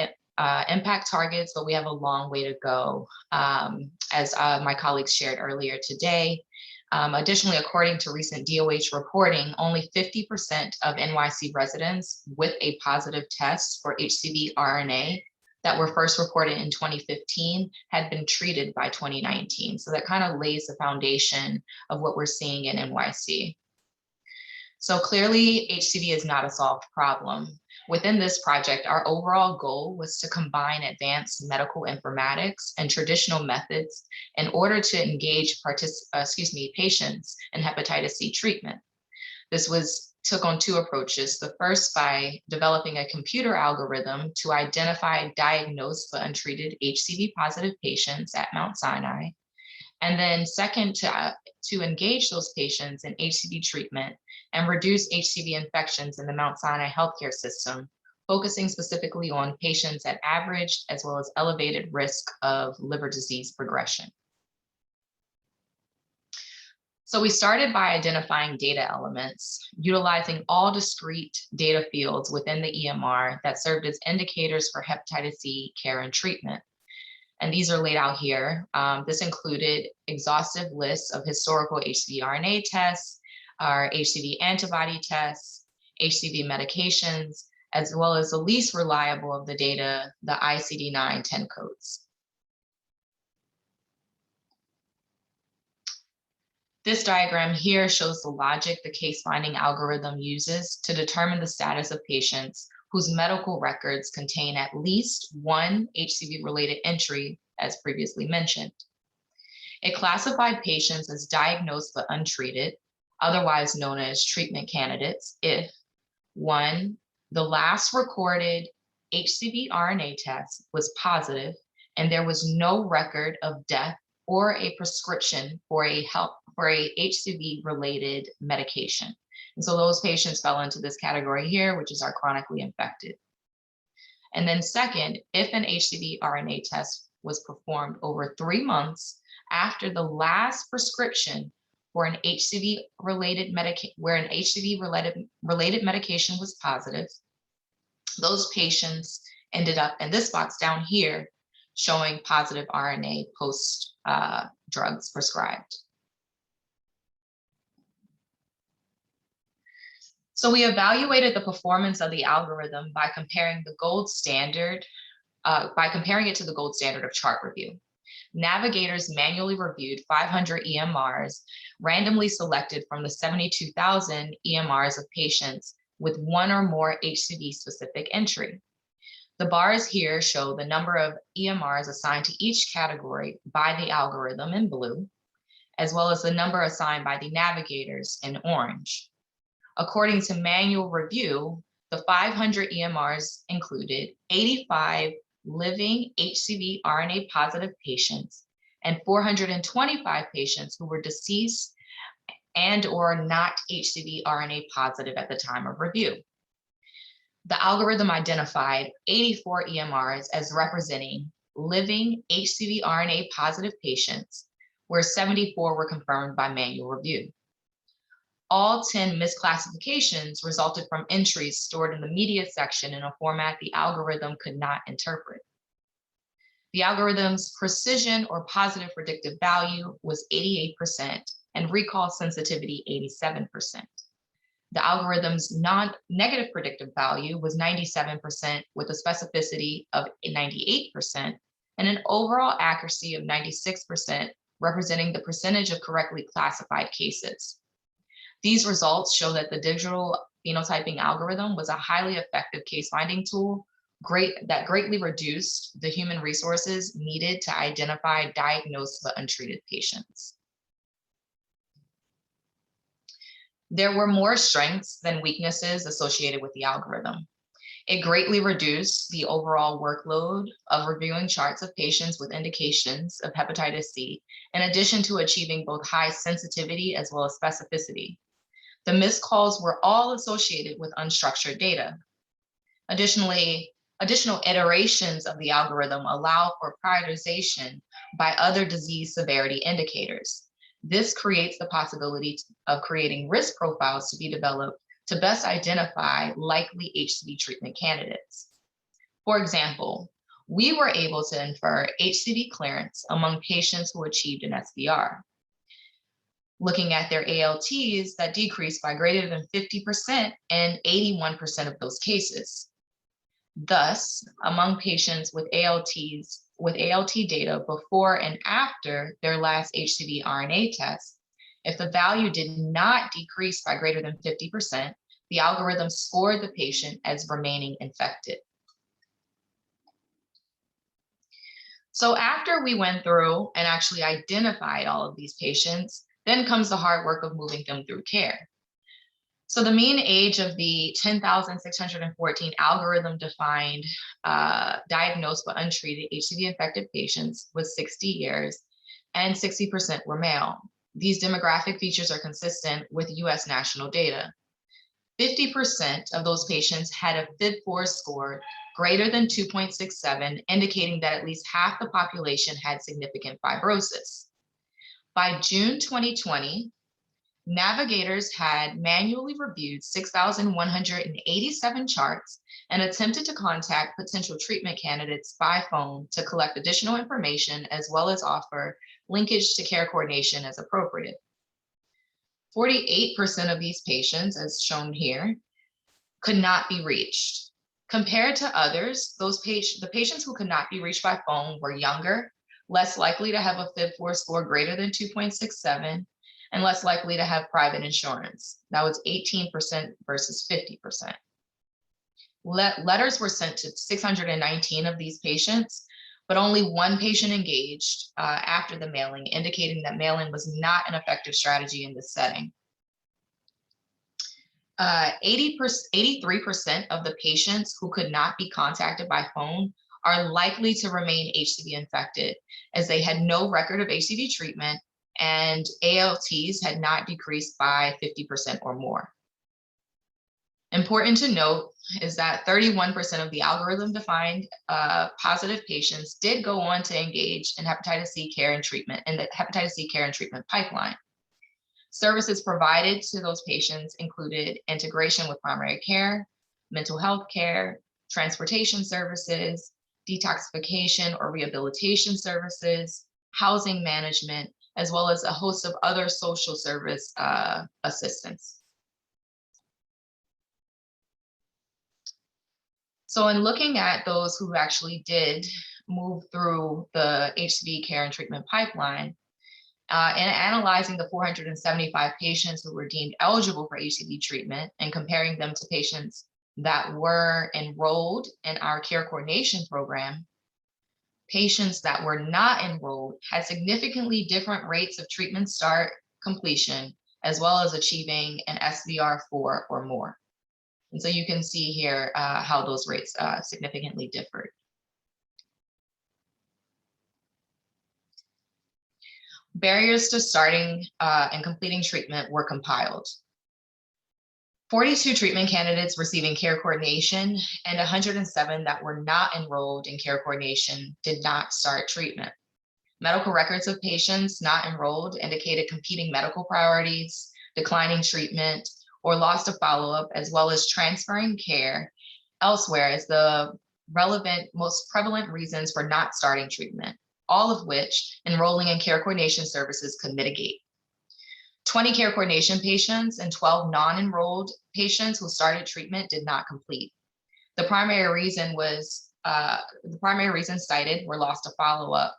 impact targets, but we have a long way to go, as my colleagues shared earlier today. Additionally, according to recent DOH reporting, only 50% of NYC residents with a positive test for HCV RNA that were first reported in 2015 had been treated by 2019. So that kind of lays the foundation of what we're seeing in NYC. So clearly, HCV is not a solved problem. Within this project, our overall goal was to combine advanced medical informatics and traditional methods in order to engage patients in hepatitis C treatment. This took on two approaches. The first by developing a computer algorithm to identify diagnosed but untreated HCV positive patients at Mount Sinai. And then second, to engage those patients in HCV treatment and reduce HCV infections in the Mount Sinai healthcare system, focusing specifically on patients at average as well as elevated risk of liver disease progression. So we started by identifying data elements, utilizing all discrete data fields within the EMR that served as indicators for hepatitis C care and treatment. And these are laid out here. This included exhaustive lists of historical HCV RNA tests, our HCV antibody tests, HCV medications, as well as the least reliable of the data, the ICD-9 10 codes. This diagram here shows the logic the case finding algorithm uses to determine the status of patients whose medical records contain at least one HCV-related entry, as previously mentioned. It classified patients as diagnosed but untreated, otherwise known as treatment candidates, if 1, the last recorded HCV RNA test was positive and there was no record of death or a prescription for a HCV-related medication. And so those patients fell into this category here, which is our chronically infected. And then second, if an HCV RNA test was performed over 3 months after the last prescription for an HCV-related medication was positive, those patients ended up in this box down here showing positive RNA post drugs prescribed. So we evaluated the performance of the algorithm by comparing the gold standard, comparing it to the gold standard of chart review. Navigators manually reviewed 500 EMRs, randomly selected from the 72,000 EMRs of patients with one or more HCV-specific entry. The bars here show the number of EMRs assigned to each category by the algorithm in blue, as well as the number assigned by the navigators in orange. According to manual review, the 500 EMRs included 85 living HCV RNA positive patients and 425 patients who were deceased and or not HCV RNA positive at the time of review. The algorithm identified 84 EMRs as representing living HCV RNA positive patients, where 74 were confirmed by manual review. All 10 misclassifications resulted from entries stored in the media section in a format the algorithm could not interpret. The algorithm's precision or positive predictive value was 88% and recall sensitivity 87%. The algorithm's non-negative predictive value was 97% with a specificity of 98% and an overall accuracy of 96%, representing the percentage of correctly classified cases. These results show that the digital phenotyping algorithm was a highly effective case finding tool that greatly reduced the human resources needed to identify diagnosed but untreated patients. There were more strengths than weaknesses associated with the algorithm. It greatly reduced the overall workload of reviewing charts of patients with indications of hepatitis C, in addition to achieving both high sensitivity as well as specificity. The missed calls were all associated with unstructured data. Additionally, additional iterations of the algorithm allow for prioritization by other disease severity indicators. This creates the possibility of creating risk profiles to be developed to best identify likely HCV treatment candidates. For example, we were able to infer HCV clearance among patients who achieved an SVR, looking at their ALTs that decreased by greater than 50% in 81% of those cases. Thus, among patients with ALT data before and after their last HCV RNA test, if the value did not decrease by greater than 50%, the algorithm scored the patient as remaining infected. So after we went through and actually identified all of these patients, then comes the hard work of moving them through care. So the mean age of the 10,614 algorithm-defined diagnosed but untreated HCV-infected patients was 60 years, and 60% were male. These demographic features are consistent with US national data. 50% of those patients had a FIB-4 score greater than 2.67, indicating that at least half the population had significant fibrosis. By June 2020, navigators had manually reviewed 6,187 charts and attempted to contact potential treatment candidates by phone to collect additional information, as well as offer linkage to care coordination as appropriate. 48% of these patients, as shown here, could not be reached. Compared to others, the patients who could not be reached by phone were younger, less likely to have a FIB-4 score greater than 2.67, and less likely to have private insurance. That was 18% versus 50%. Letters were sent to 619 of these patients, but only one patient engaged after the mailing, indicating that mailing was not an effective strategy in this setting. 83% of the patients who could not be contacted by phone are likely to remain HCV infected, as they had no record of HCV treatment and ALTs had not decreased by 50% or more. Important to note is that 31% of the algorithm-defined positive patients did go on to engage in hepatitis C care and treatment, in the hepatitis C care and treatment pipeline. Services provided to those patients included integration with primary care, mental health care, transportation services, detoxification or rehabilitation services, housing management, as well as a host of other social service assistance. So in looking at those who actually did move through the HCV care and treatment pipeline, and analyzing the 475 patients who were deemed eligible for HCV treatment and comparing them to patients that were enrolled in our care coordination program, patients that were not enrolled had significantly different rates of treatment start, completion, as well as achieving an SVR4 or more. And so you can see here how those rates significantly differed. Barriers to starting and completing treatment were compiled. 42 treatment candidates receiving care coordination and 107 that were not enrolled in care coordination did not start treatment. Medical records of patients not enrolled indicated competing medical priorities, declining treatment, or loss to follow-up, as well as transferring care elsewhere as the relevant, most prevalent reasons for not starting treatment, all of which enrolling in care coordination services could mitigate. 20 care coordination patients and 12 non-enrolled patients who started treatment did not complete. The primary reason cited were loss to follow-up.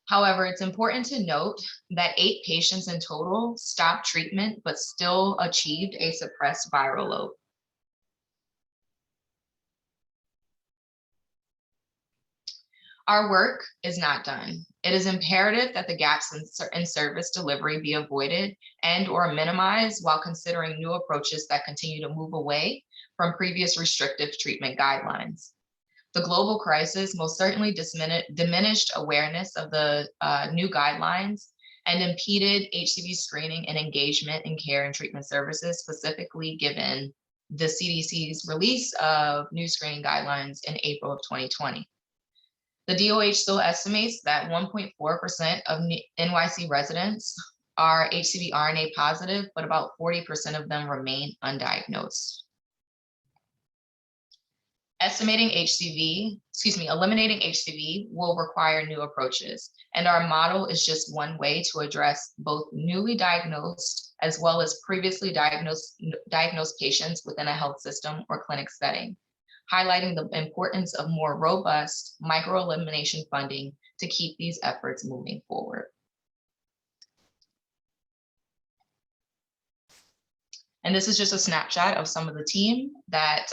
However, it's important to note that 8 patients in total stopped treatment but still achieved a suppressed viral load. Our work is not done. It is imperative that the gaps in service delivery be avoided and/or minimized while considering new approaches that continue to move away from previous restrictive treatment guidelines. The global crisis most certainly diminished awareness of the new guidelines and impeded HCV screening and engagement in care and treatment services, specifically given the CDC's release of new screening guidelines in April of 2020. The DOH still estimates that 1.4% of NYC residents are HCV RNA positive, but about 40% of them remain undiagnosed. Eliminating HCV will require new approaches, and our model is just one way to address both newly diagnosed as well as previously diagnosed patients within a health system or clinic setting, highlighting the importance of more robust micro-elimination funding to keep these efforts moving forward. And this is just a snapshot of some of the team that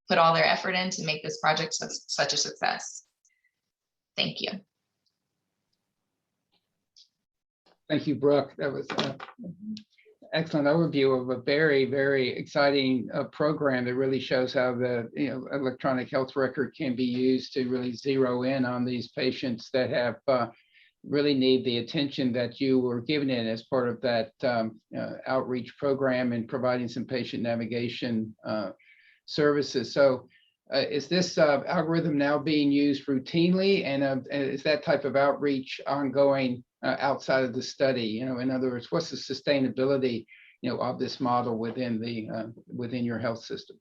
put all their effort in to make this project such a success. Thank you. Thank you, Brooke. That was an excellent overview of a very, very exciting program that really shows how the electronic health record can be used to really zero in on these patients that have really need the attention that you were giving it as part of that outreach program and providing some patient navigation services. So is this algorithm now being used routinely, and is that type of outreach ongoing outside of the study? In other words, what's the sustainability of this model within your health system?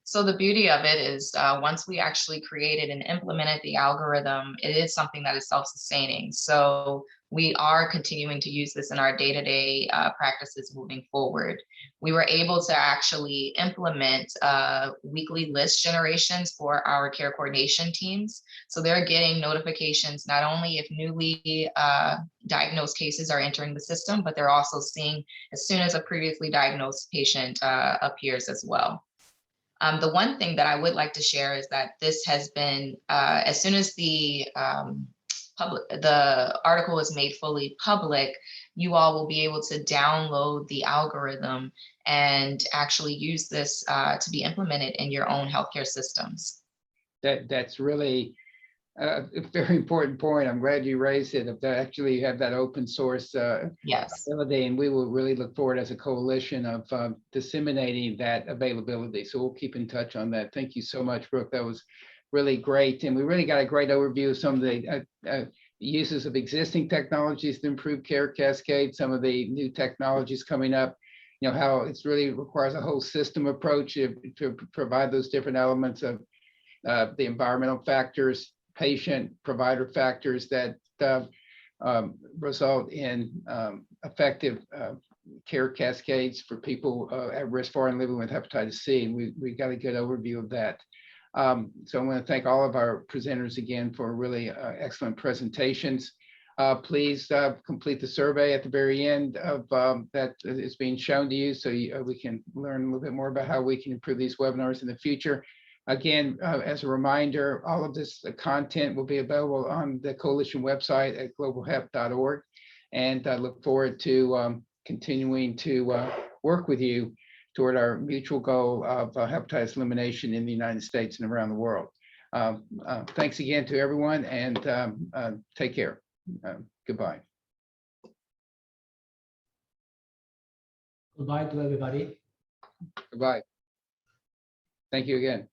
So the beauty of it is once we actually created and implemented the algorithm, it is something that is self-sustaining. So we are continuing to use this in our day-to-day practices moving forward. We were able to actually implement weekly list generations for our care coordination teams. So they're getting notifications not only if newly diagnosed cases are entering the system, but they're also seeing as soon as a previously diagnosed patient appears as well. The one thing that I would like to share is that this has been, as soon as the article is made fully public, you all will be able to download the algorithm and actually use this to be implemented in your own healthcare systems. That's really a very important point. I'm glad you raised it. If that actually have that open source ability, and we will really look forward as a coalition of disseminating that availability. So we'll keep in touch on that. Thank you so much, Brooke. That was really great, and we really got a great overview of some of the uses of existing technologies to improve care, Cascade, some of the new technologies coming up. How it's really requires a whole system approach to provide those different elements of the environmental factors, patient provider factors that result in effective care cascades for people at risk for and living with hepatitis C. And we got a good overview of that. So I want to thank all of our presenters again for really excellent presentations. Please complete the survey at the very end of that is being shown to you, so we can learn a little bit more about how we can improve these webinars in the future. Again, as a reminder, all of this content will be available on the coalition website at globalhep.org. And I look forward to continuing to work with you toward our mutual goal of hepatitis elimination in the United States and around the world. Thanks again to everyone, and take care. Goodbye. Goodbye to everybody. Goodbye. Thank you again.